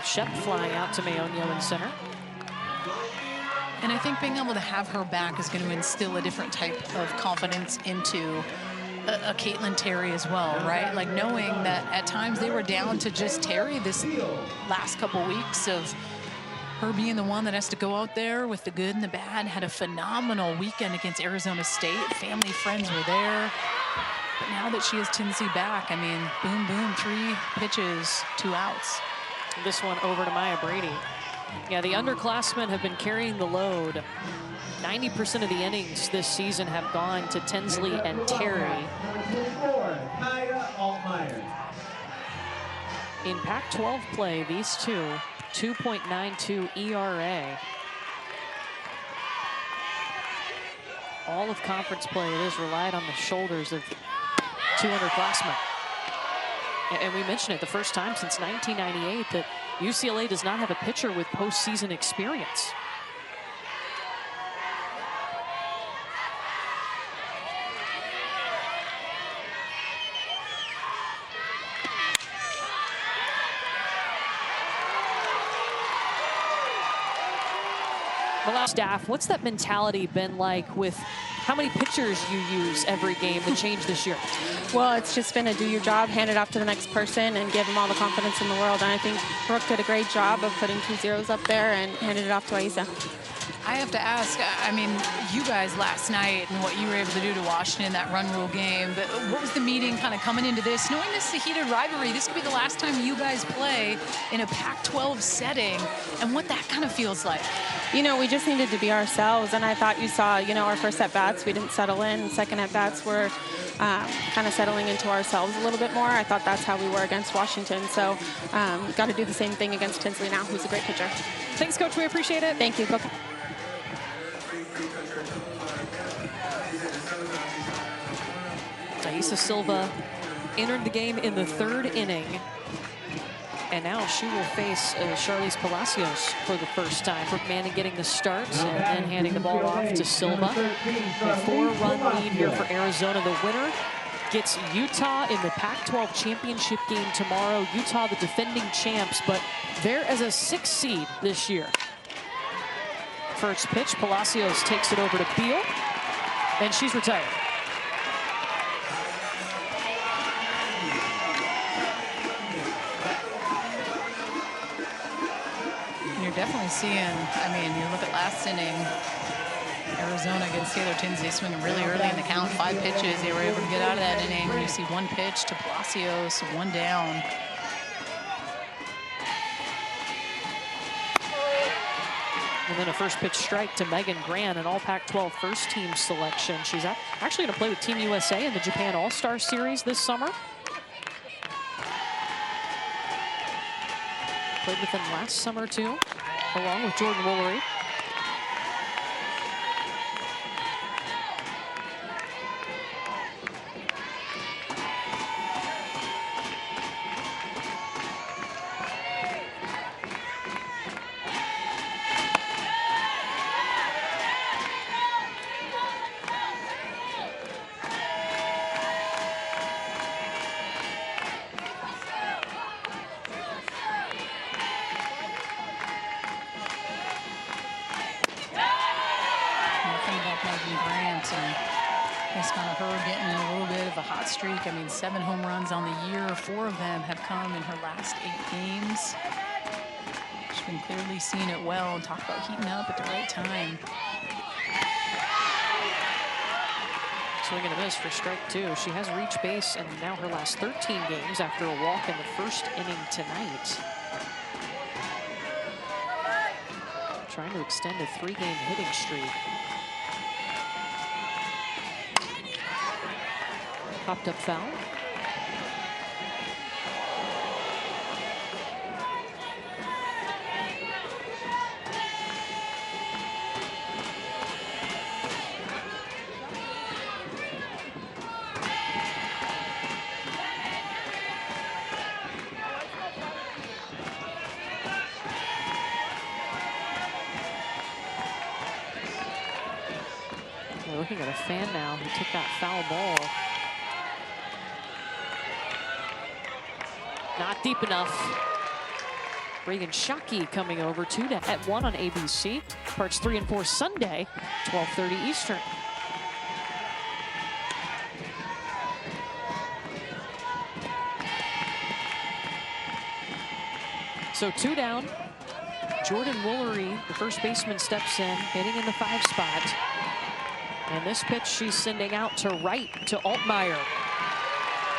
Shep flying out to Mayonio in center. And I think being able to have her back is going to instill a different type of confidence into a Caitlin Terry as well, right? Like knowing that at times they were down to just Terry this last couple weeks of her being the one that has to go out there with the good and the bad. Had a phenomenal weekend against Arizona State. Family, friends were there. But now that she has Tinsley back, I mean, boom, boom, 3 pitches, 2 outs. This one over to Maya Brady. Yeah, the underclassmen have been carrying the load. 90% of the innings this season have gone to Tinsley and Terry. In Pac-12 play, these two, 2.92 ERA. All of conference play, it is relied on the shoulders of 2 underclassmen. And we mentioned it the first time since 1998 that UCLA does not have a pitcher with postseason experience. Well, staff, what's that mentality been like with how many pitchers you use every game to change this year? Well, it's just been a do your job, hand it off to the next person, and give them all the confidence in the world. And I think Brooke did a great job of putting 2 zeros up there and handed it off to Aisa. I have to ask, I mean, you guys last night and what you were able to do to Washington, that run rule game, but what was the meeting kind of coming into this? Knowing this is a heated rivalry, this could be the last time you guys play in a Pac-12 setting, and what that kind of feels like. You know, we just needed to be ourselves, and I thought you saw, you know, our first at-bats, we didn't settle in. Second at-bats, we're kind of settling into ourselves a little bit more. I thought that's how we were against Washington, so got to do the same thing against Tinsley now, who's a great pitcher. Thanks, Coach. We appreciate it. Thank you. Go. Aisa Silva entered the game in the 3rd inning. And now she will face Charlize Palacios for the first time. Brooke Manning getting the start and then handing the ball off to Silva. A 4-run lead here for Arizona. The winner gets Utah in the Pac-12 championship game tomorrow. Utah, the defending champs, but they're as a 6th seed this year. First pitch, Palacios takes it over to Beal, and she's retired. Definitely seeing, I mean, you look at last inning, Arizona against Taylor Tinsley swinging really early in the count, 5 pitches. They were able to get out of that inning. You see 1 pitch to Palacios, 1 down. And then a first pitch strike to Megan Grant, an all Pac-12 first team selection. She's actually going to play with Team USA in the Japan All-Star Series this summer. Played with them last summer, too, along with Jordan Woolery. It's kind of her getting a little bit of a hot streak. I mean, 7 home runs on the year. 4 of them have come in her last 8 games. She's been clearly seeing it well, and talk about heating up at the right time. Swing and a miss for strike 2. She has reached base in now her last 13 games after a walk in the first inning tonight. Trying to extend a 3-game hitting streak. Popped up foul. We're looking at a fan now who took that foul ball. Not deep enough. Reagan Shockey coming over at 1 on ABC. Parts 3 and 4 Sunday, 12:30 Eastern. So 2 down. Jordan Woolery, the first baseman, steps in, hitting in the 5 spot. And this pitch she's sending out to right to Altmaier.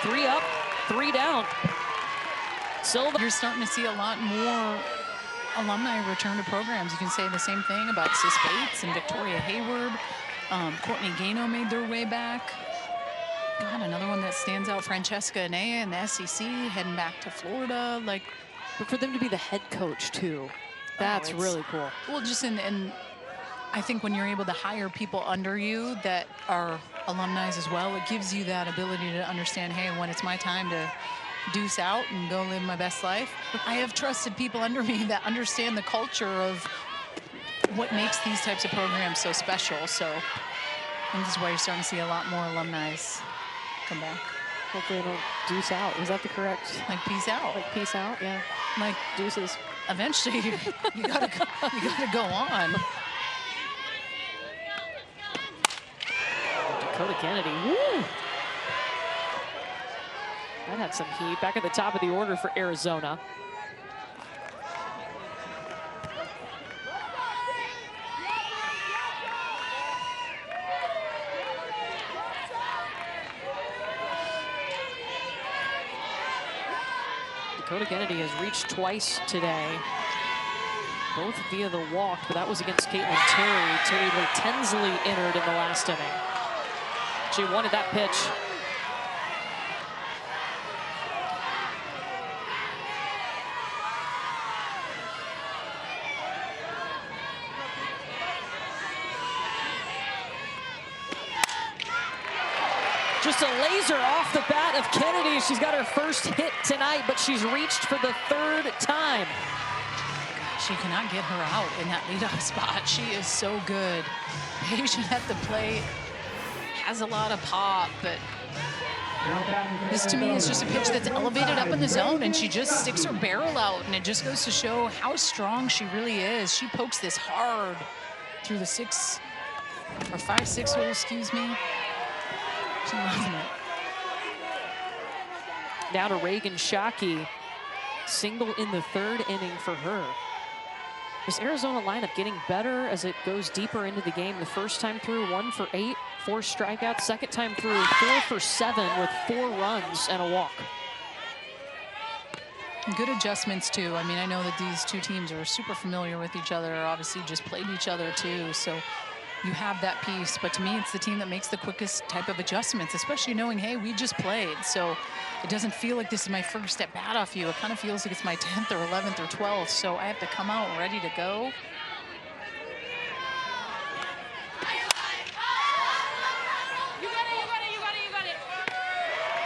3 up, 3 down. Silva. You're starting to see a lot more alumni return to programs. You can say the same thing about Sis Bates and Victoria Hayward. Courtney Gano made their way back. God, another one that stands out, Francesca Anea in the SEC, heading back to Florida. Like, but for them to be the head coach too, that's really cool. Well, just in I think when you're able to hire people under you that are alumni as well, it gives you that ability to understand, hey, when it's my time to deuce out and go live my best life, I have trusted people under me that understand the culture of what makes these types of programs so special. So I think this is why you're starting to see a lot more alumni come back. Hopefully it'll deuce out. Is that the correct? Like peace out. Like peace out, yeah. Like deuces. Eventually, you gotta go on. Dakota Kennedy, woo! That had some heat. Back at the top of the order for Arizona. Dakota Kennedy has reached twice today, both via the walk, but that was against Caitlin Terry. Taylor Tinsley entered in the last inning. She wanted that pitch. Just a laser off the bat of Kennedy. She's got her first hit tonight, but she's reached for the 3rd time. She cannot get her out in that leadoff spot. She is so good. Patient at the plate. Has a lot of pop, but this to me is just a pitch that's elevated up in the zone, and she just sticks her barrel out, and it just goes to show how strong she really is. She pokes this hard through the 5-6 hole, excuse me. She's loving it. Now to Reagan Shockey. Single in the 3rd inning for her. This Arizona lineup getting better as it goes deeper into the game. The first time through, 1 for 8, 4 strikeouts. Second time through, 4 for 7 with 4 runs and a walk. Good adjustments too. I mean, I know that these two teams are super familiar with each other. Obviously just played each other too. So you have that piece. But to me, it's the team that makes the quickest type of adjustments, especially knowing, hey, we just played. So it doesn't feel like this is my first at bat off you. It kind of feels like it's my 10th or 11th or 12th. So I have to come out ready to go.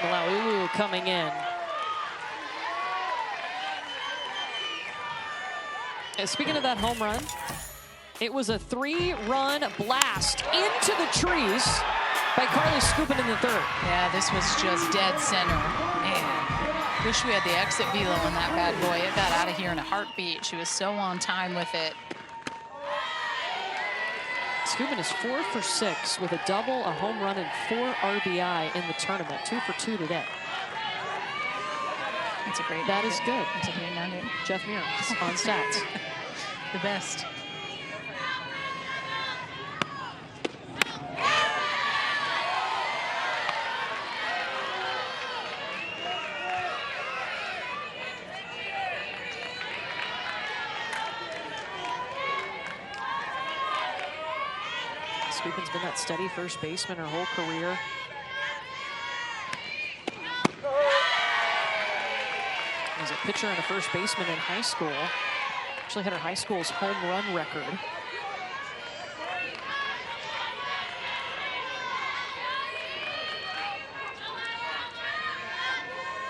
Malaulu coming in. And speaking of that home run, it was a 3-run blast into the trees by Carly Scoopin in the 3rd. Yeah, this was just dead center. Man, wish we had the exit velo on that bad boy. It got out of here in a heartbeat. She was so on time with it. Scoopin is 4 for 6 with a double, a home run, and 4 RBI in the tournament. 2 for 2 today. That's a great. That is good. That's a great nugget. Jeff Muir on stats. The best. Scoopin's been that steady first baseman her whole career. As a pitcher and a first baseman in high school. Actually had her high school's home run record.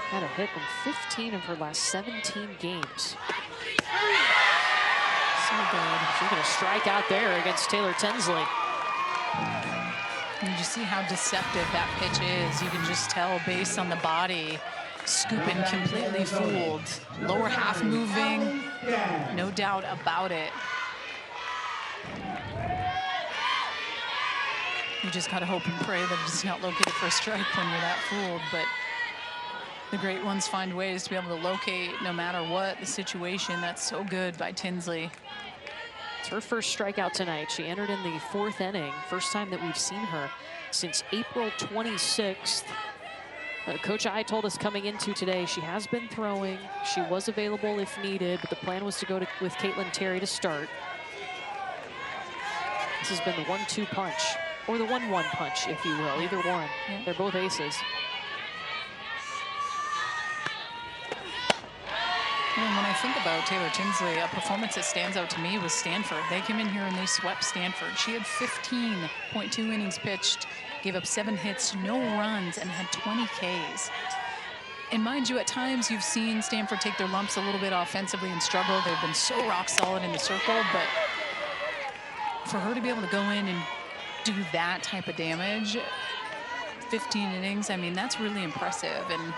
Had a hit in 15 of her last 17 games. So good. She's going to strike out there against Taylor Tinsley. You just see how deceptive that pitch is. You can just tell based on the body. Scoopin completely fooled. Lower half moving, no doubt about it. You just gotta hope and pray that it's not located for a strike when you're that fooled, but the great ones find ways to be able to locate no matter what the situation. That's so good by Tinsley. It's her first strikeout tonight. She entered in the 4th inning. First time that we've seen her since April 26th. Coach I told us coming into today she has been throwing. She was available if needed, but the plan was to go with Caitlin Terry to start. This has been the 1-2 punch, or the 1-1 punch, if you will. Either one. Yeah. They're both aces. And when I think about Taylor Tinsley, a performance that stands out to me was Stanford. They came in here and they swept Stanford. She had 15.2 innings pitched, gave up 7 hits, no runs, and had 20 Ks. And mind you, at times you've seen Stanford take their lumps a little bit offensively and struggle. They've been so rock solid in the circle, but for her to be able to go in and do that type of damage, 15 innings, I mean, that's really impressive. And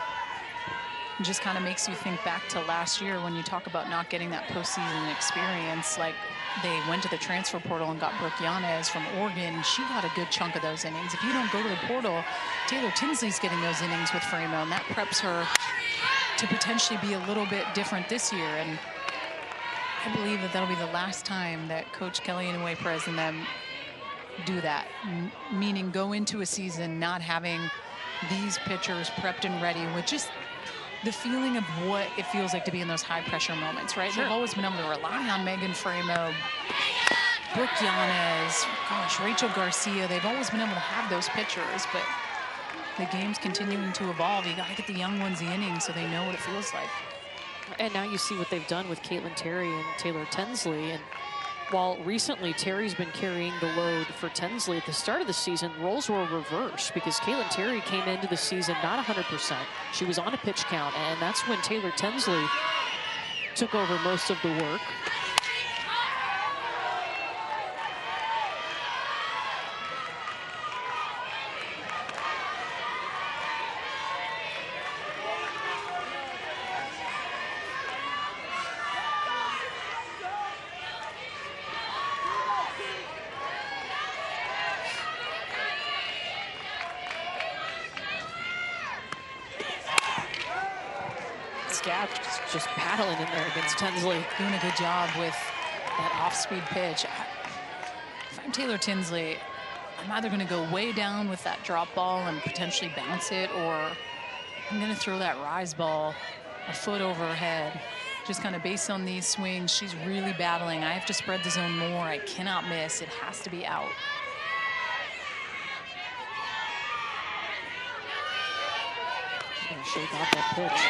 it just kind of makes you think back to last year when you talk about not getting that postseason experience. Like, they went to the transfer portal and got Brooke Yanez from Oregon. She got a good chunk of those innings. If you don't go to the portal, Taylor Tinsley's getting those innings with Framo, and that preps her to potentially be a little bit different this year. And I believe that that'll be the last time that Coach Kelly Inouye Perez and them do that, meaning go into a season not having these pitchers prepped and ready with just the feeling of what it feels like to be in those high pressure moments, right? Sure. They've always been able to rely on Megan Framo, Brooke Yanez, gosh, Rachel Garcia. They've always been able to have those pitchers, but the game's continuing to evolve. You got to get the young ones the innings so they know what it feels like. And now you see what they've done with Caitlin Terry and Taylor Tinsley. And while recently Terry's been carrying the load for Tinsley, at the start of the season, roles were reversed because Caitlin Terry came into the season not 100%. She was on a pitch count, and that's when Taylor Tinsley took over most of the work. Just battling in there against Tinsley. Doing a good job with that off-speed pitch. If I'm Taylor Tinsley, I'm either going to go way down with that drop ball and potentially bounce it, or I'm going to throw that rise ball a foot over her head. just kind of based on these swings, she's really battling. I have to spread the zone more. I cannot miss. It has to be out. She's going to shake off that pitch.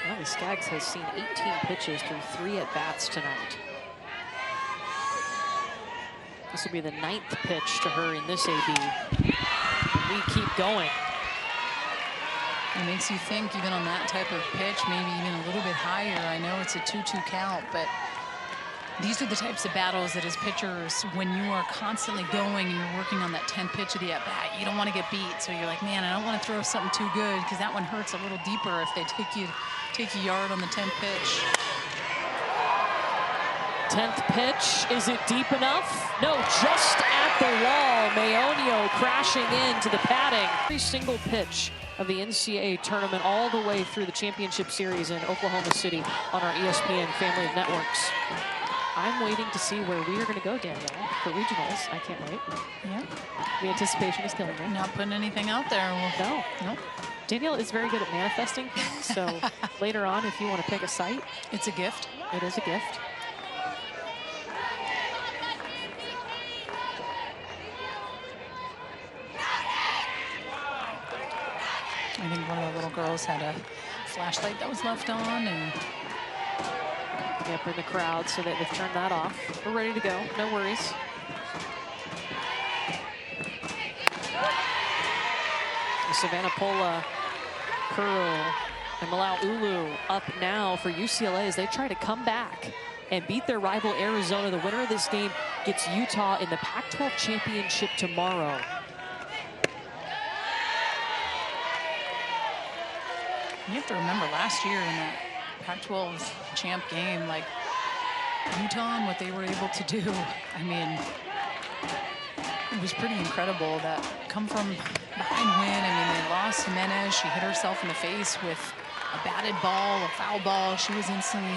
Well, the Skaggs has seen 18 pitches through 3 at-bats tonight. This will be the 9th pitch to her in this AB. And we keep going. It makes you think, even on that type of pitch, maybe even a little bit higher. I know it's a 2-2 count, but these are the types of battles that as pitchers, when you are constantly going and you're working on that 10th pitch of the at-bat, you don't want to get beat. So you're like, man, I don't want to throw something too good because that one hurts a little deeper if they take a yard on the 10th pitch. 10th pitch, is it deep enough? No, just at the wall. Mayonio crashing into the padding. Every single pitch of the NCAA tournament all the way through the championship series in Oklahoma City on our ESPN family of networks. I'm waiting to see where we are going to go, Danielle, for regionals. I can't wait. Yeah. The anticipation is killing me. Not putting anything out there. No. Nope. Danielle is very good at manifesting things, so later on, if you want to pick a site. It's a gift. It is a gift. I think one of the little girls had a flashlight that was left on, and Yep, in the crowd, so that they've turned that off. We're ready to go, no worries. The Savannah Pola, Curl, and Malau Ulu up now for UCLA as they try to come back and beat their rival Arizona. The winner of this game gets Utah in the Pac-12 championship tomorrow. You have to remember last year in that Pac-12 champ game, like Utah and what they were able to do. I mean, it was pretty incredible. That come from behind win. I mean, they lost Jimenez. She hit herself in the face with a batted ball, a foul ball. She was instantly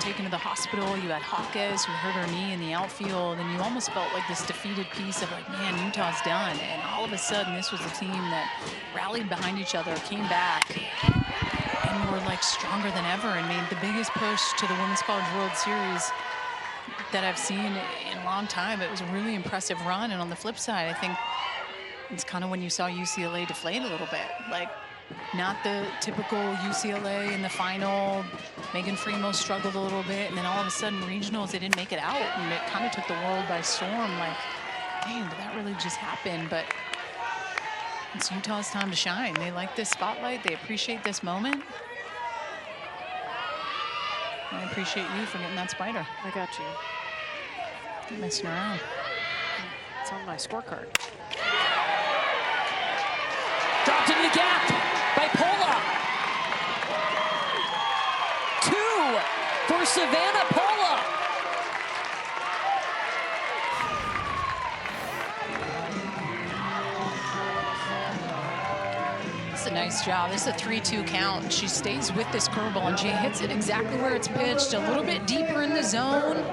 taken to the hospital. You had Hawkes, who hurt her knee in the outfield, and you almost felt like this defeated piece of like, man, Utah's done. And all of a sudden, this was a team that rallied behind each other, came back, and were like stronger than ever and made the biggest push to the Women's College World Series that I've seen in a long time. It was a really impressive run. And on the flip side, I think it's kind of when you saw UCLA deflate a little bit, like not the typical UCLA in the final. Megan Fremo struggled a little bit, and then all of a sudden regionals, they didn't make it out, and it kind of took the world by storm. Like, dang, did that really just happen? But it's Utah's time to shine. They like this spotlight. They appreciate this moment. I appreciate you for getting that spider. I got you. Keep messing around. It's on my scorecard. Dropped into the gap by Pola. 2 for Savannah Pola. It's a nice job. This is a 3-2 count. She stays with this curveball, and she hits it exactly where it's pitched, a little bit deeper in the zone.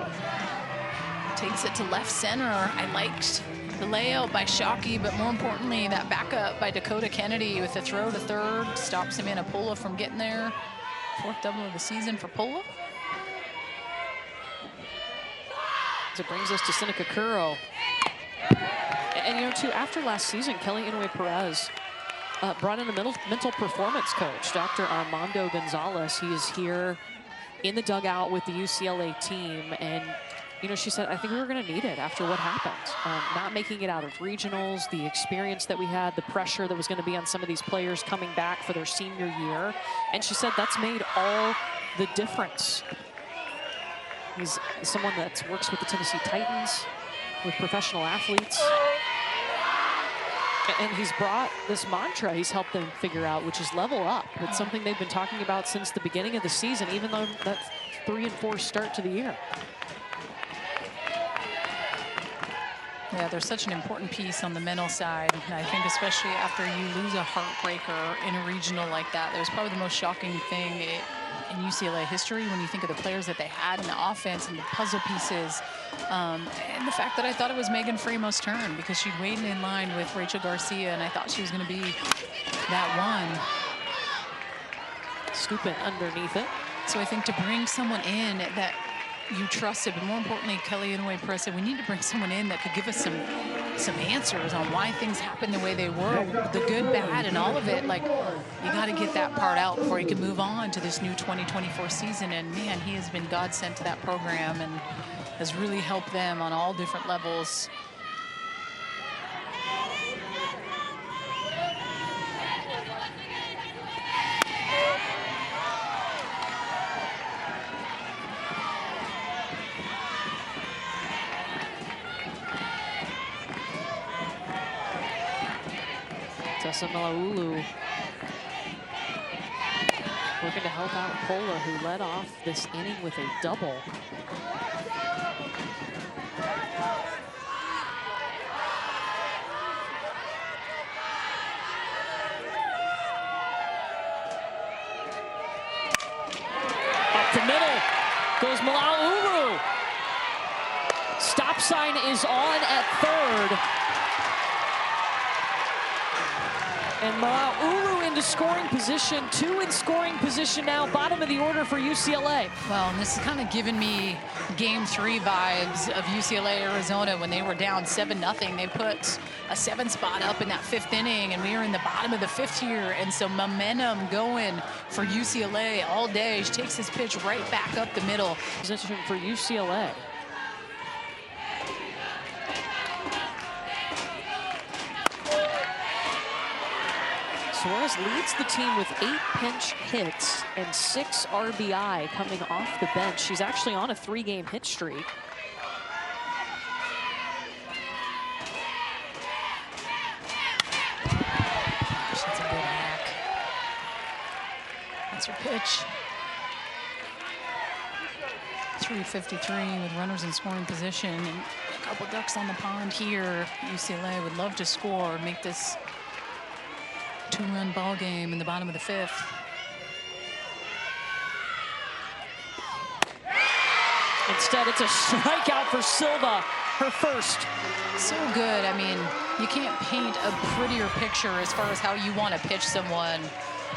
Takes it to left center. I liked the layout by Shockey, but more importantly, that backup by Dakota Kennedy with the throw to third stops Savannah Pola from getting there. 4th double of the season for Pola. So it brings us to Seneca Curro. And you know, too, after last season, Kelly Inouye Perez brought in a mental performance coach, Dr. Armando Gonzalez. He is here in the dugout with the UCLA team, and you know, she said, I think we were going to need it after what happened. Not making it out of regionals, the experience that we had, the pressure that was going to be on some of these players coming back for their senior year. And she said that's made all the difference. He's someone that works with the Tennessee Titans, with professional athletes. And he's brought this mantra he's helped them figure out, which is level up. It's something they've been talking about since the beginning of the season, even though that 3-4 start to the year. Yeah, there's such an important piece on the mental side. And I think especially after you lose a heartbreaker in a regional like that, that was probably the most shocking thing. in UCLA history when you think of the players that they had in the offense and the puzzle pieces. And the fact that I thought it was Megan Fremo's turn because she'd waited in line with Rachel Garcia, and I thought she was going to be that one. Scooping underneath it. So I think to bring someone in that you trusted, but more importantly, Kelly Inouye Perez said, we need to bring someone in that could give us some answers on why things happened the way they were, the good, bad, and all of it. Like, you got to get that part out before you can move on to this new 2024 season. And man, he has been godsend to that program and has really helped them on all different levels. Malaulu working to help out Pola, who led off this inning with a double. Up the middle goes Malaulu. Stop sign is on at third. And Malaulu into scoring position, 2 in scoring position now, bottom of the order for UCLA. Well, and this is kind of giving me Game 3 vibes of UCLA, Arizona when they were down 7-0. They put a 7 spot up in that 5th inning, and we were in the bottom of the 5th here. And so momentum going for UCLA all day. She takes this pitch right back up the middle. Position for UCLA. Suarez leads the team with 8 pinch hits and 6 RBI coming off the bench. She's actually on a 3-game hit streak. Gosh, that's a good hack. That's her pitch. 3:53 with runners in scoring position and a couple ducks on the pond here. UCLA would love to score, make this 2-run ball game in the bottom of the 5th. Instead, it's a strikeout for Silva, her first. So good. I mean, you can't paint a prettier picture as far as how you want to pitch someone.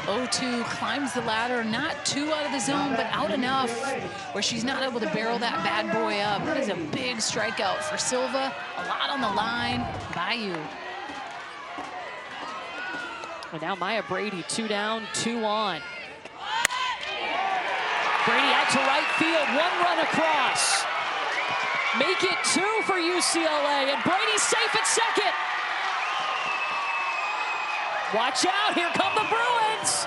0-2, climbs the ladder, not too out of the zone, but out enough where she's not able to barrel that bad boy up. That is a big strikeout for Silva. A lot on the line. Bayou. And now Maya Brady, 2 down, 2 on. Brady out to right field, 1 run across. Make it 2 for UCLA, and Brady's safe at second. Watch out, here come the Bruins.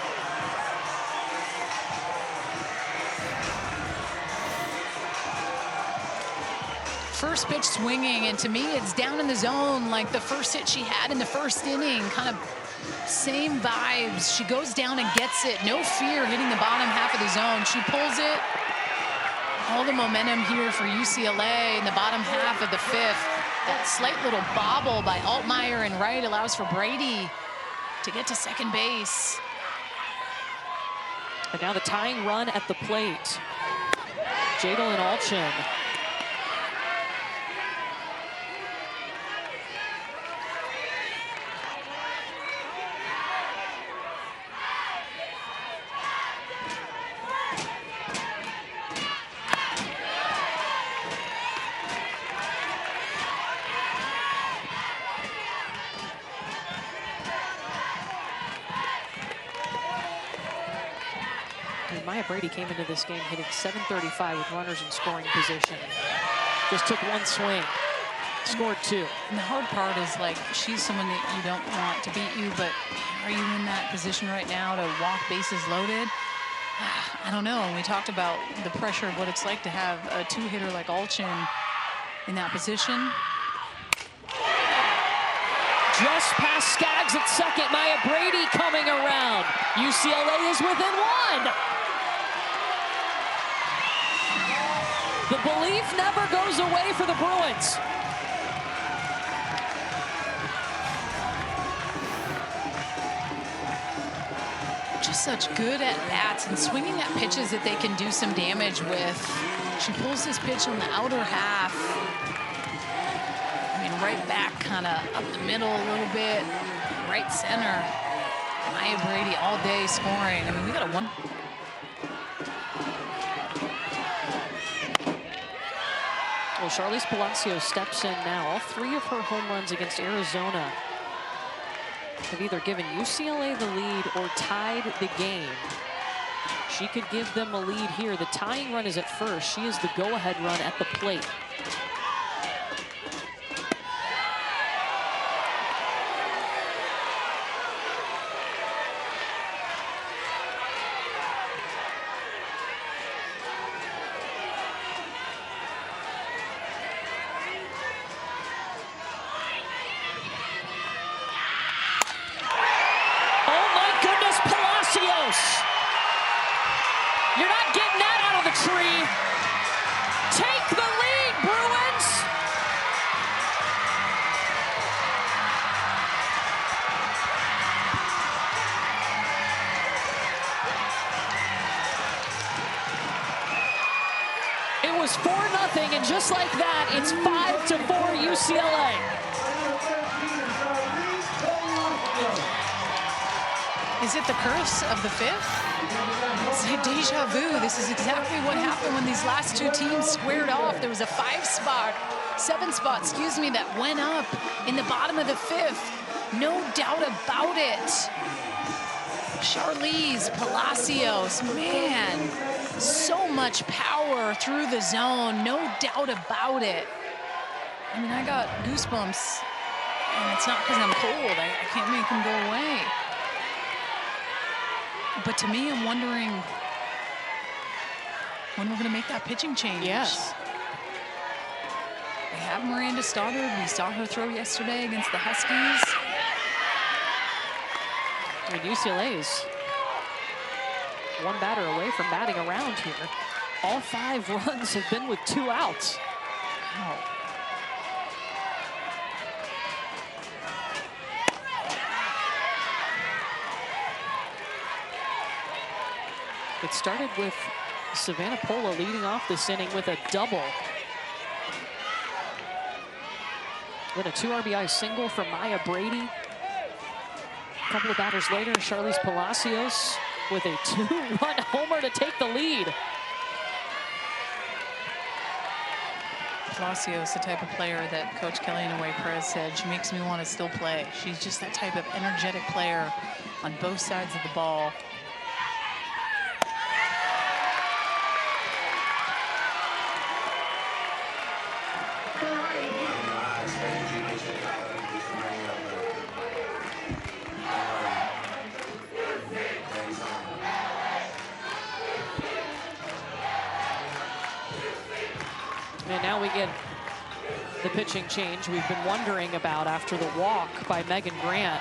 First pitch swinging, and to me, it's down in the zone like the first hit she had in the 1st inning. Kind of same vibes. She goes down and gets it. No fear hitting the bottom half of the zone. She pulls it. All the momentum here for UCLA in the bottom half of the 5th. That slight little bobble by Altmaier and right allows for Brady to get to second base. And now the tying run at the plate. Jadalyn Alchin. Maya Brady came into this game hitting .735 with runners in scoring position. Just took 1 swing, scored 2. And the hard part is, like, she's someone that you don't want to beat you, but are you in that position right now to walk bases loaded? I don't know. And we talked about the pressure of what it's like to have a 2-hitter like Alchin in that position. Just past Skaggs at second. Maya Brady coming around. UCLA is within 1. The belief never goes away for the Bruins. just such good at-bats and swinging at pitches that they can do some damage with. She pulls this pitch on the outer half. I mean, right back, kind of up the middle a little bit, right center. Maya Brady all day scoring. I mean, we got a one. Well, Charlize Palacios steps in now. All 3 of her home runs against Arizona have either given UCLA the lead or tied the game. She could give them a lead here. The tying run is at first. She is the go-ahead run at the plate. You're not getting that out of the tree. Take the lead, Bruins. It was 4-0, and just like that, it's 5-4 UCLA. Is it the curse of the 5th? It's like deja vu. This is exactly what happened when these last 2 teams squared off. There was a 7 spot, excuse me, that went up in the bottom of the 5th. No doubt about it. Charlize Palacios, man, so much power through the zone. No doubt about it. I mean, I got goosebumps, and it's not because I'm cold. I can't make them go away. But to me, I'm wondering when we're going to make that pitching change. Yes. We have Miranda Stoddard. We saw her throw yesterday against the Huskies. I mean, UCLA is 1 batter away from batting around here. All 5 runs have been with 2 outs. Wow. It started with Savannah Pola leading off this inning with a double. Then a 2 RBI single from Maya Brady. A couple of batters later, Charlize Palacios with a 2-run homer to take the lead. Palacios, the type of player that Coach Kelly Inouye-Perez said, she makes me want to still play. She's just that type of energetic player on both sides of the ball. And now we get the pitching change we've been wondering about after the walk by Megan Grant.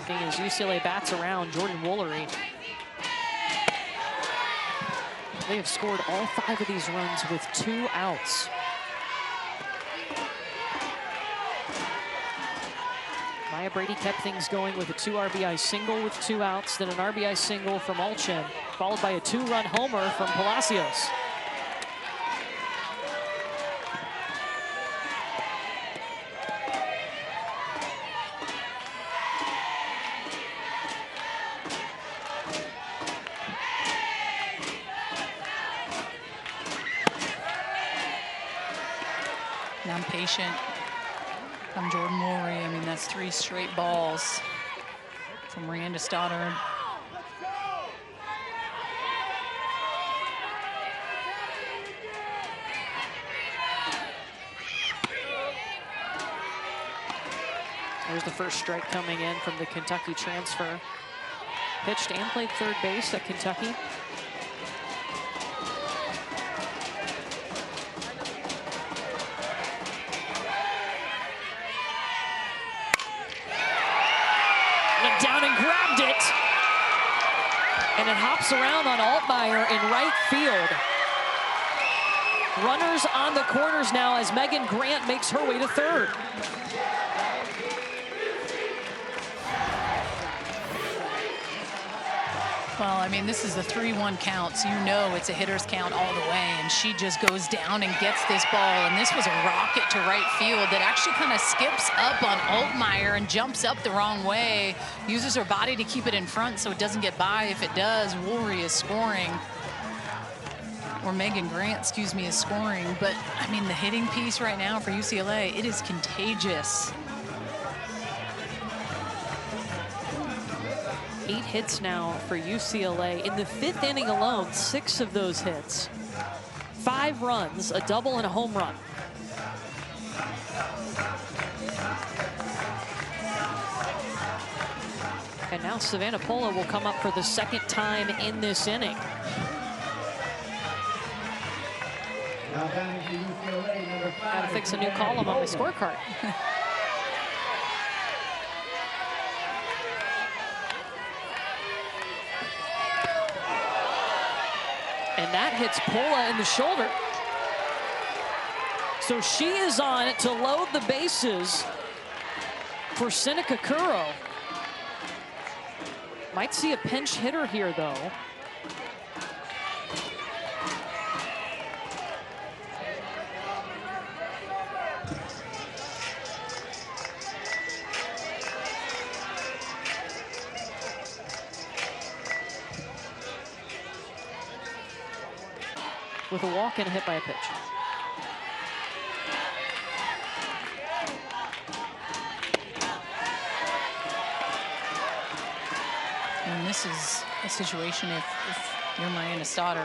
As UCLA bats around Jordan Woolery. They have scored all 5 of these runs with 2 outs. Maya Brady kept things going with a 2 RBI single with 2 outs, then an RBI single from Alchin, followed by a 2-run homer from Palacios. Now I'm patient. From Jordan Woolery. I mean, that's 3 straight balls from Miranda Stoddard. There's the first strike coming in from the Kentucky transfer. Pitched and played third base at Kentucky. Went down and grabbed it. And it hops around on Altmaier in right field. Runners on the corners now as Megan Grant makes her way to third. Well, I mean, this is the 3-1 count, so you know it's a hitter's count all the way, and she just goes down and gets this ball, and this was a rocket to right field that actually kind of skips up on Altmaier and jumps up the wrong way, uses her body to keep it in front so it doesn't get by. If it does, Woolry is scoring, or Megan Grant, excuse me, is scoring. But, I mean, the hitting piece right now for UCLA, it is contagious. 8 hits now for UCLA. In the 5th inning alone, 6 of those hits. 5 runs, a double and a home run. And now Savannah Pola will come up for the 2nd time in this inning. Gotta fix a new column on my scorecard. And that hits Pola in the shoulder. So she is on to load the bases for Seneca Curro. Might see a pinch hitter here, though. With a walk and a hit by a pitch. And this is a situation, if you're Mariana Stoddard,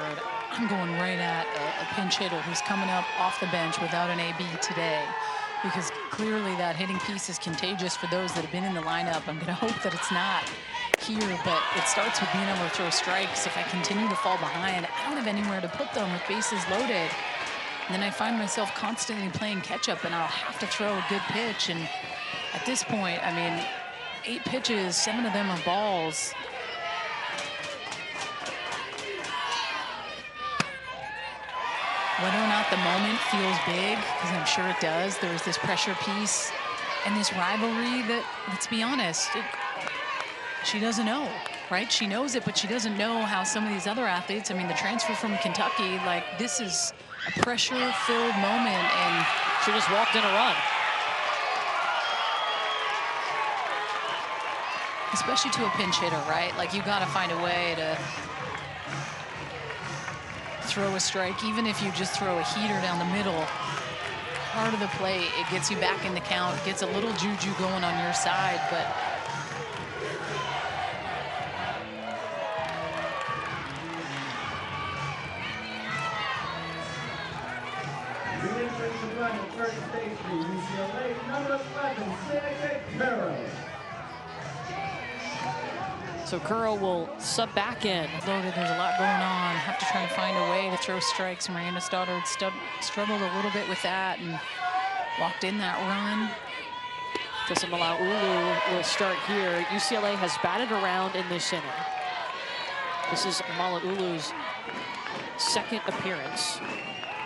I'm going right at a pinch hitter who's coming up off the bench without an AB today, because clearly that hitting piece is contagious for those that have been in the lineup. I'm going to hope that it's not here, but it starts with being able to throw strikes. If I continue to fall behind, I don't have anywhere to put them with bases loaded. And then I find myself constantly playing catch up, and I'll have to throw a good pitch. And at this point, I mean, 8 pitches, 7 of them are balls. Whether or not the moment feels big, because I'm sure it does, there's this pressure piece and this rivalry that, let's be honest, she doesn't know, right? She knows it, but she doesn't know how some of these other athletes, I mean, the transfer from Kentucky, like, this is a pressure-filled moment, and she just walked in a run. Especially to a pinch hitter, right? Like, you got to find a way to throw a strike, even if you just throw a heater down the middle. Part of the play, it gets you back in the count, gets a little juju going on your side, but first base for UCLA, number 11, Seneca Curro. So Curro will sub back in. Loaded, there's a lot going on. Have to try and find a way to throw strikes. Mariana Stoddard struggled a little bit with that and walked in that run. Tessa Malauulu will start here. UCLA has batted around in this inning. This is Malauulu's 2nd appearance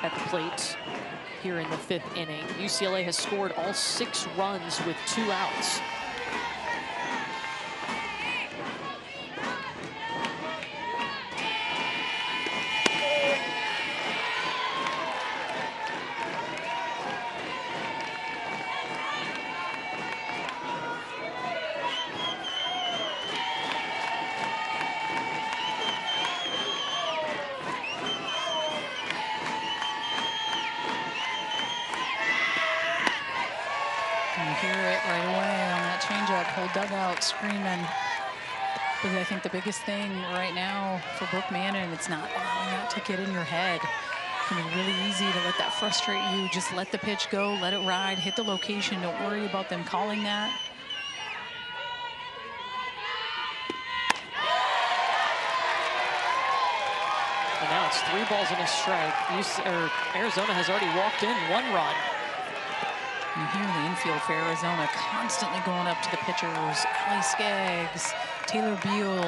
at the plate here in the 5th inning. UCLA has scored all 6 runs with 2 outs. Dugout screaming. But I think the biggest thing right now for Brooke Mannon, it's not allowing that to get in your head. It can be really easy to let that frustrate you. Just let the pitch go, let it ride, hit the location. Don't worry about them calling that. And now it's 3 balls and a strike. Arizona has already walked in 1 run. You hear the infield for Arizona constantly going up to the pitchers. Allie Skaggs, Taylor Beal.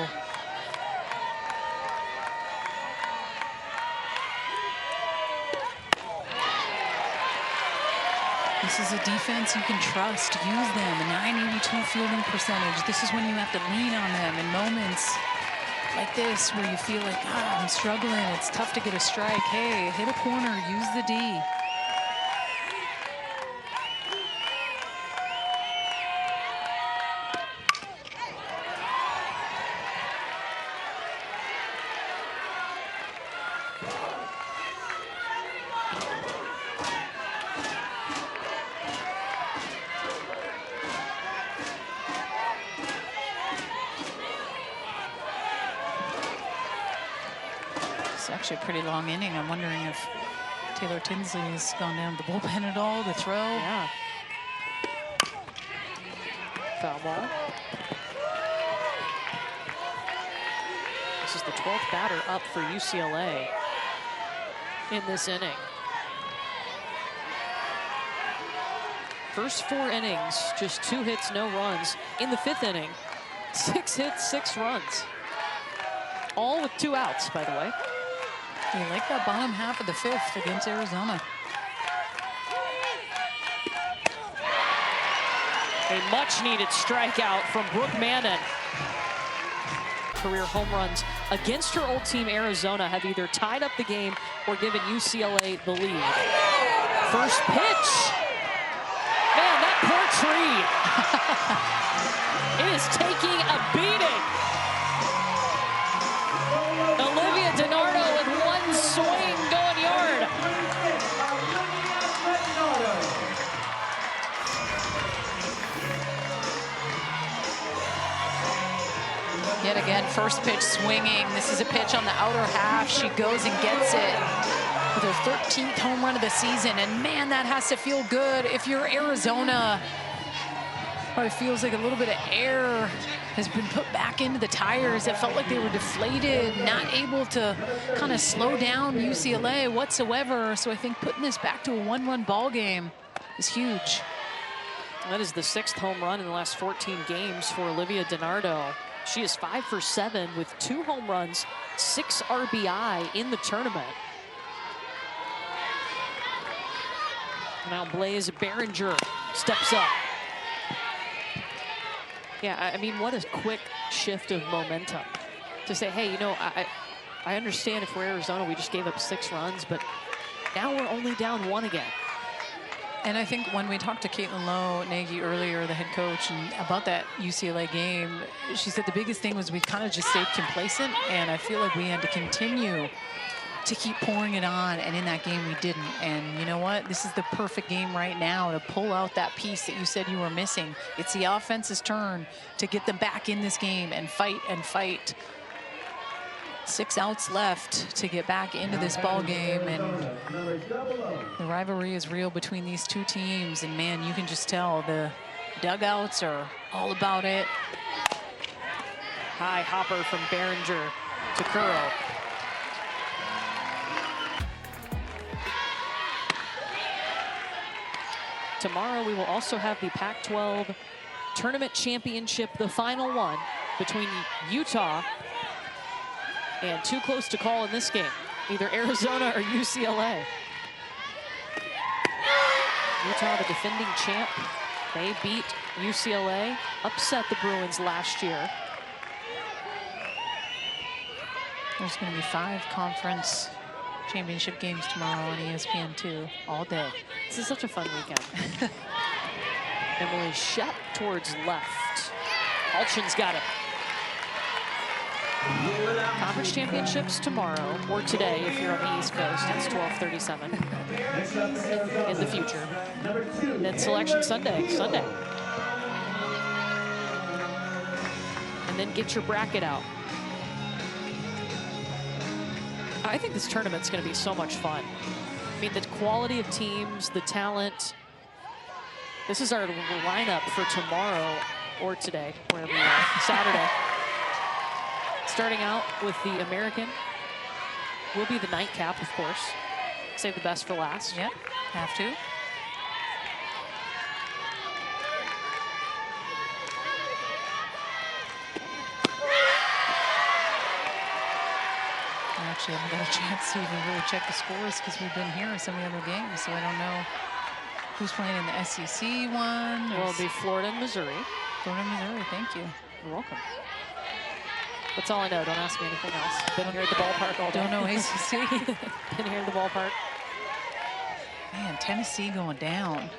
This is a defense you can trust. Use them. A .982 fielding percentage. This is when you have to lean on them in moments like this where you feel like, God, I'm struggling. It's tough to get a strike. Hey, hit a corner, use the D. It's actually a pretty long inning. I'm wondering if Taylor Tinsley has gone down to the bullpen at all to throw. Yeah. Foul ball. This is the 12th batter up for UCLA in this inning. First 4 innings, just 2 hits, no runs. In the 5th inning, 6 hits, 6 runs. All with 2 outs, by the way. You like that bottom half of the 5th against Arizona. A much-needed strikeout from Brooke Mannon. Career home runs against her old team, Arizona, have either tied up the game or given UCLA the lead. First pitch. Man, that poor tree. It is taking a beating. Olivia DiNardo with 1 swing going yard. Yet again, first pitch swinging. This is a pitch on the outer half. She goes and gets it with her 13th home run of the season. And man, that has to feel good. If you're Arizona, probably feels like a little bit of air has been put back into the tires. It felt like they were deflated, not able to kind of slow down UCLA whatsoever. So I think putting this back to a 1-run ball game is huge. That is the 6th home run in the last 14 games for Olivia DiNardo. She is 5 for 7 with 2 home runs, 6 RBI in the tournament. Now Blaze Behringer steps up. Yeah, I mean, what a quick shift of momentum to say, hey, you know, I understand if we're Arizona, we just gave up 6 runs, but now we're only down 1 again. And I think when we talked to Caitlin Lowe, Nagy earlier, the head coach, and about that UCLA game, she said the biggest thing was we kind of just stayed complacent, and I feel like we had to continue to keep pouring it on, and in that game we didn't. And you know what? This is the perfect game right now to pull out that piece that you said you were missing. It's the offense's turn to get them back in this game and fight and fight. 6 outs left to get back into this ball game, and the rivalry is real between these 2 teams. And man, you can just tell the dugouts are all about it. High hopper from Behringer to Curl. Tomorrow we will also have the Pac-12 Tournament Championship, the final one between Utah and too close to call in this game, either Arizona or UCLA. Utah, the defending champ, they beat UCLA, upset the Bruins last year. There's going to be 5 conference championship games tomorrow on ESPN2 all day. This is such a fun weekend. Emily Shep towards left. Alchin's got it. Conference championships tomorrow, or today if you're on the East Coast. It's 12:37 in the future. Then Selection Sunday. And then get your bracket out. I think this tournament's going to be so much fun. I mean, the quality of teams, the talent. This is our lineup for tomorrow or today, wherever we are, Saturday. Starting out with the American will be the nightcap, of course. Save the best for last. Yep, have to. Actually, I haven't got a chance to even really check the scores because we've been here in some of the other games, so I don't know who's playing in the SEC one. Well, it'll be Florida and Missouri. Florida and Missouri, thank you. You're welcome. That's all I know. Don't ask me anything else. Been here at the ballpark all day. Don't know ACC. Been here at the ballpark. Man, Tennessee going down.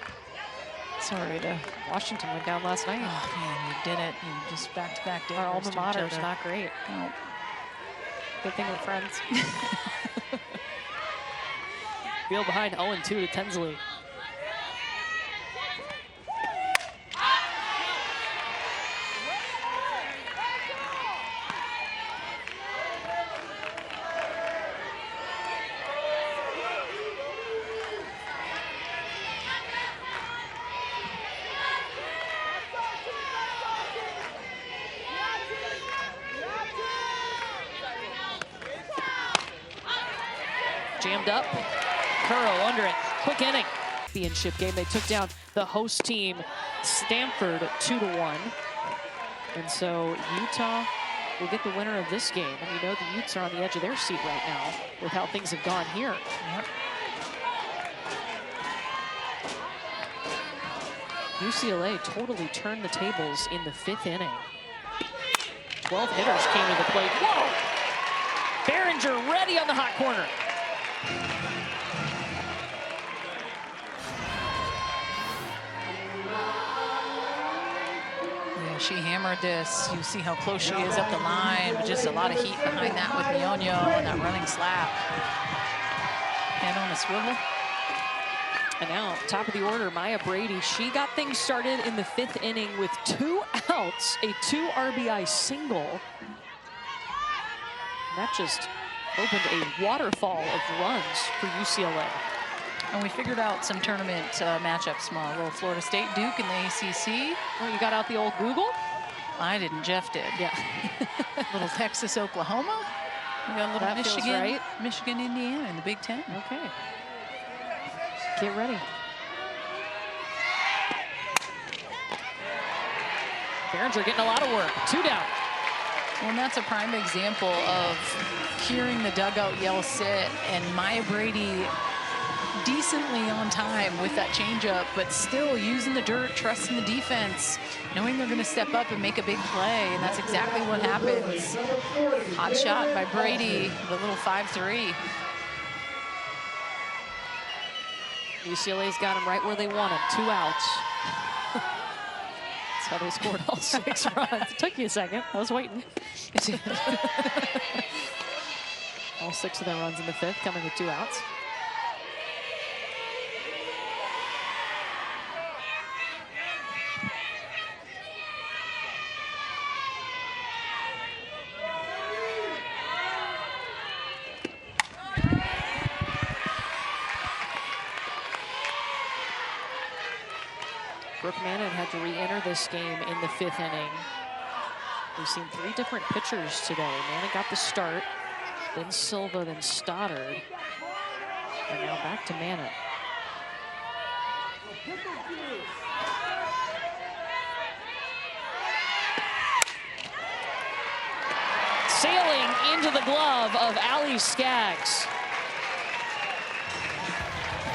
Sorry to. Washington went down last night. Oh, man, you did it. You just back-to-back days. Our alma mater is not great. No. Good thing we're friends. Field behind 0-2 to Tinsley. Jammed up. Curro under it. Quick inning. Championship game. They took down the host team, Stanford, 2-1. And so Utah will get the winner of this game. And you know the Utes are on the edge of their seat right now with how things have gone here. Yep. UCLA totally turned the tables in the 5th inning. 12 hitters came to the plate. Whoa! Behringer ready on the hot corner. Yeah, she hammered this. You see how close she is up the line, but just a lot of heat behind that with Leonio and that running slap. Head on a swivel. And now, top of the order, Maya Brady. She got things started in the 5th inning with 2 outs, a 2 RBI single. And that just opened a waterfall of runs for UCLA. And we figured out some tournament matchups, a little Florida State, Duke in the ACC. Oh, you got out the old Google? I didn't, Jeff did. Yeah. Little Texas, Oklahoma. We got a little That feels Michigan, right. Michigan, Indiana in the Big Ten. Okay. Get ready. Behringer getting a lot of work. 2 down. Well, and that's a prime example of hearing the dugout yell sit, and Maya Brady decently on time with that changeup, but still using the dirt, trusting the defense, knowing they're going to step up and make a big play, and that's exactly what happens. Hot shot by Brady, the little 5-3. UCLA's got them right where they want them. 2 outs. That's how they scored all 6 runs. It took you a second. I was waiting. All 6 of their runs in the 5th coming with 2 outs. Brooke Mannon had to re-enter this game in the 5th inning. We've seen 3 different pitchers today. Mannon got the start, then Silva, then Stoddard. And now back to Mannon. Sailing into the glove of Allie Skaggs.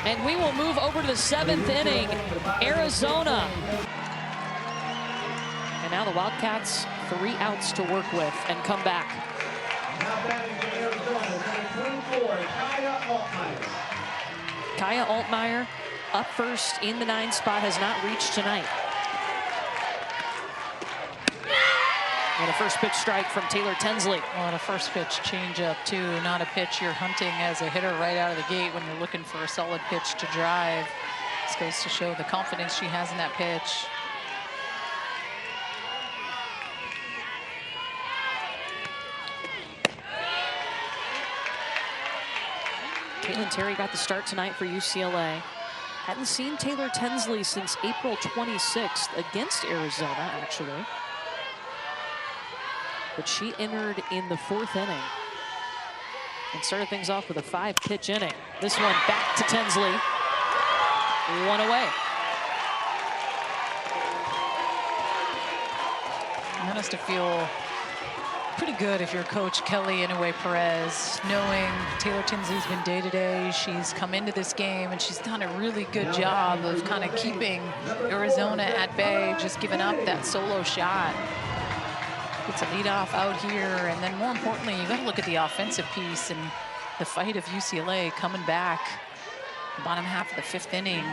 And we will move over to the 7th inning, Arizona. And now the Wildcats, 3 outs to work with and come back. Now batting for Arizona, number 24, Kaya Altmaier. Kaya Altmaier up first in the 9 spot, has not reached tonight. And a first pitch strike from Taylor Tinsley. Well, a first pitch changeup too, not a pitch you're hunting as a hitter right out of the gate when you're looking for a solid pitch to drive. This goes to show the confidence she has in that pitch. Caitlin Terry got the start tonight for UCLA. Hadn't seen Taylor Tinsley since April 26th against Arizona, actually. But she entered in the 4th inning and started things off with a 5-pitch inning. This one back to Tinsley. 1 away. That has to feel pretty good if you're Coach Kelly Inouye Perez, knowing Taylor Tinsley's been day-to-day. She's come into this game and she's done a really good job of kind of keeping Arizona at bay, just giving up that solo shot. Gets a leadoff out here, and then more importantly, you got to look at the offensive piece and the fight of UCLA coming back. Bottom half of the 5th inning.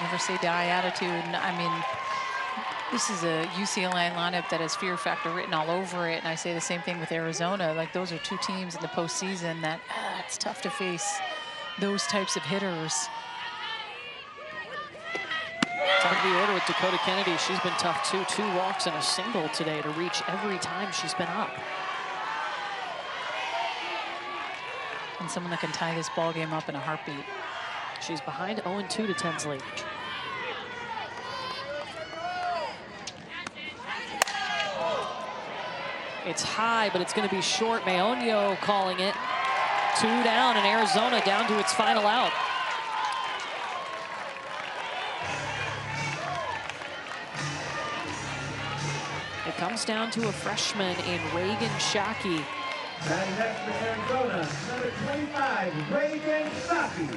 Never say die attitude. I mean, this is a UCLA lineup that has fear factor written all over it, and I say the same thing with Arizona. Like, those are 2 teams in the postseason that it's tough to face those types of hitters. Top of the order with Dakota Kennedy. She's been tough too. 2 walks and a single today to reach every time she's been up. And someone that can tie this ball game up in a heartbeat. She's behind 0-2 to Tinsley. It's high, but it's going to be short. Meonio calling it. 2 down, and Arizona down to its final out. It comes down to a freshman in Reagan Shockey. And next for Arizona, number 25, Reagan Shockey.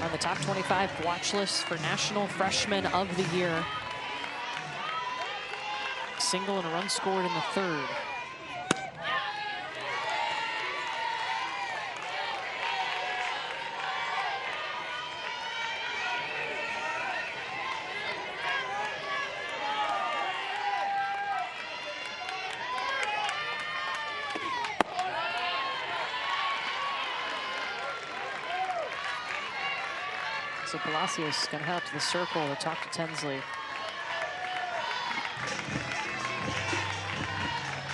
On the top 25 watch list for National Freshman of the Year. Single and a run scored in the 3rd. So Palacios is going to head up to the circle to talk to Tinsley.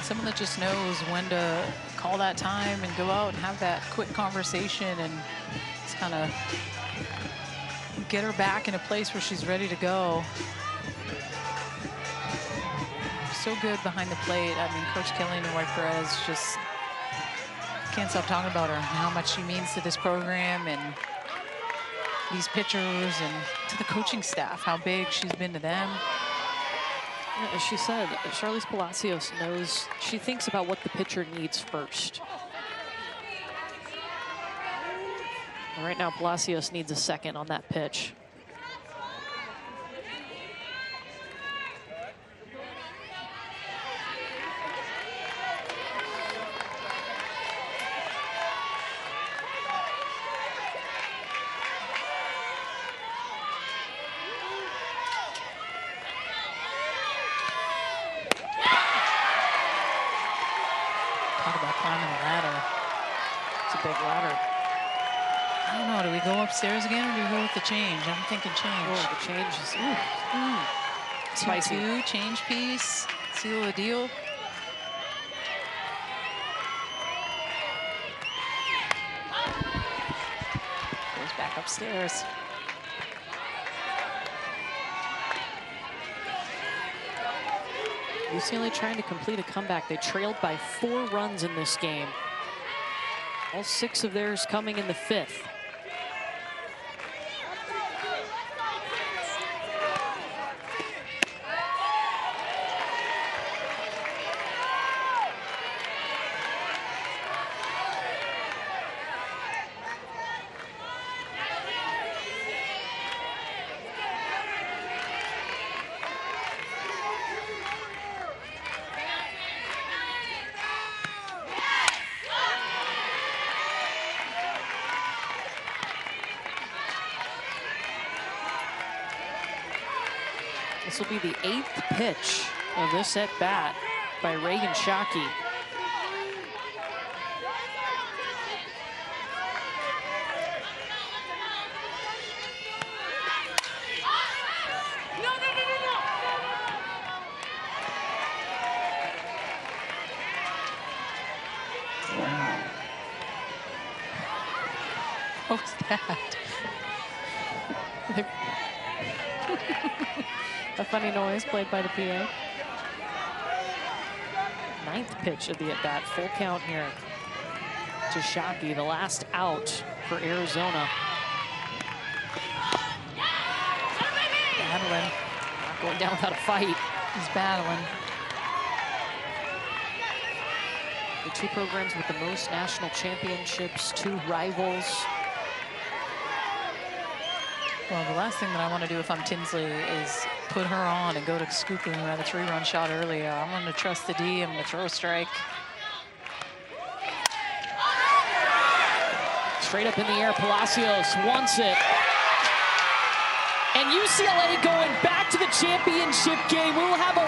Someone that just knows when to call that time and go out and have that quick conversation and just kind of get her back in a place where she's ready to go. So good behind the plate. I mean, Coach Killian and White Perez just can't stop talking about her and how much she means to this program and these pitchers and to the coaching staff, how big she's been to them. As she said, Charlize Palacios knows, she thinks about what the pitcher needs first. And right now, Palacios needs a second on that pitch. Upstairs again, or do we go with the change? I'm thinking change. Oh, the change is spicy. 2-2, change piece, seal the deal. Goes back upstairs. UCLA trying to complete a comeback. They trailed by 4 runs in this game. All 6 of theirs coming in the 5th. This will be the 8th pitch of this at-bat by Reagan Shockey. What was that? A funny noise played by the PA. 9th pitch of the at-bat, full count here to Shockey, the last out for Arizona. Battling. Not going down without a fight. He's battling. The 2 programs with the most national championships, 2 rivals. Well, the last thing that I want to do if I'm Tinsley is put her on and go to Scoopin, who had a 3-run shot earlier. I'm going to trust the D. I'm going to throw a strike. Straight up in the air, Palacios wants it. And UCLA going back to the championship game. We will have a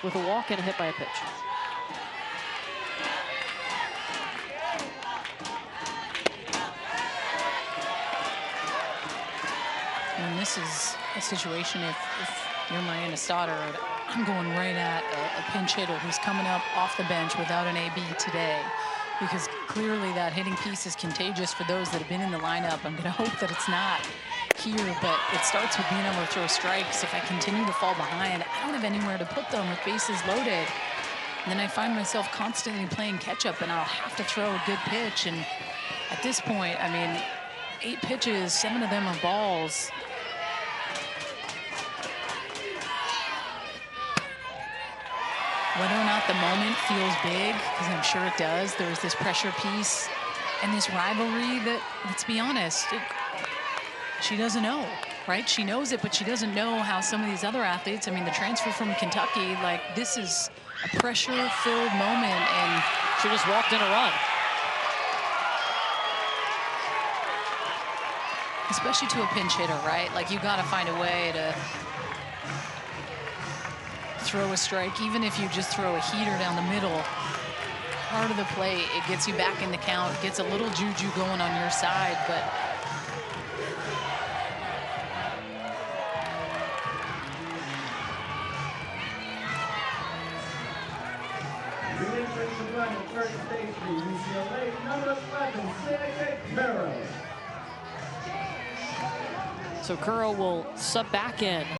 with a walk and a hit by a pitch. And this is a situation, if you're Mariana Stoddard, I'm going right at a pinch hitter who's coming up off the bench without an AB today, because clearly that hitting piece is contagious for those that have been in the lineup. I'm going to hope that it's not here, but it starts with being able to throw strikes. If I continue to fall behind, I don't have anywhere to put them with bases loaded. And then I find myself constantly playing catch up, and I'll have to throw a good pitch. And at this point, I mean, 8 pitches, 7 of them are balls. Whether or not the moment feels big, because I'm sure it does, there's this pressure piece and this rivalry that, let's be honest, she doesn't know, right? She knows it, but she doesn't know how some of these other athletes, I mean, the transfer from Kentucky, like, this is a pressure-filled moment, and she just walked in a run. Especially to a pinch hitter, right? Like, you got to find a way to throw a strike, even if you just throw a heater down the middle. Part of the play, it gets you back in the count, gets a little juju going on your side, but Reentering the run at first base for UCLA, number 11, Santa Curro. So Curro will sub back in.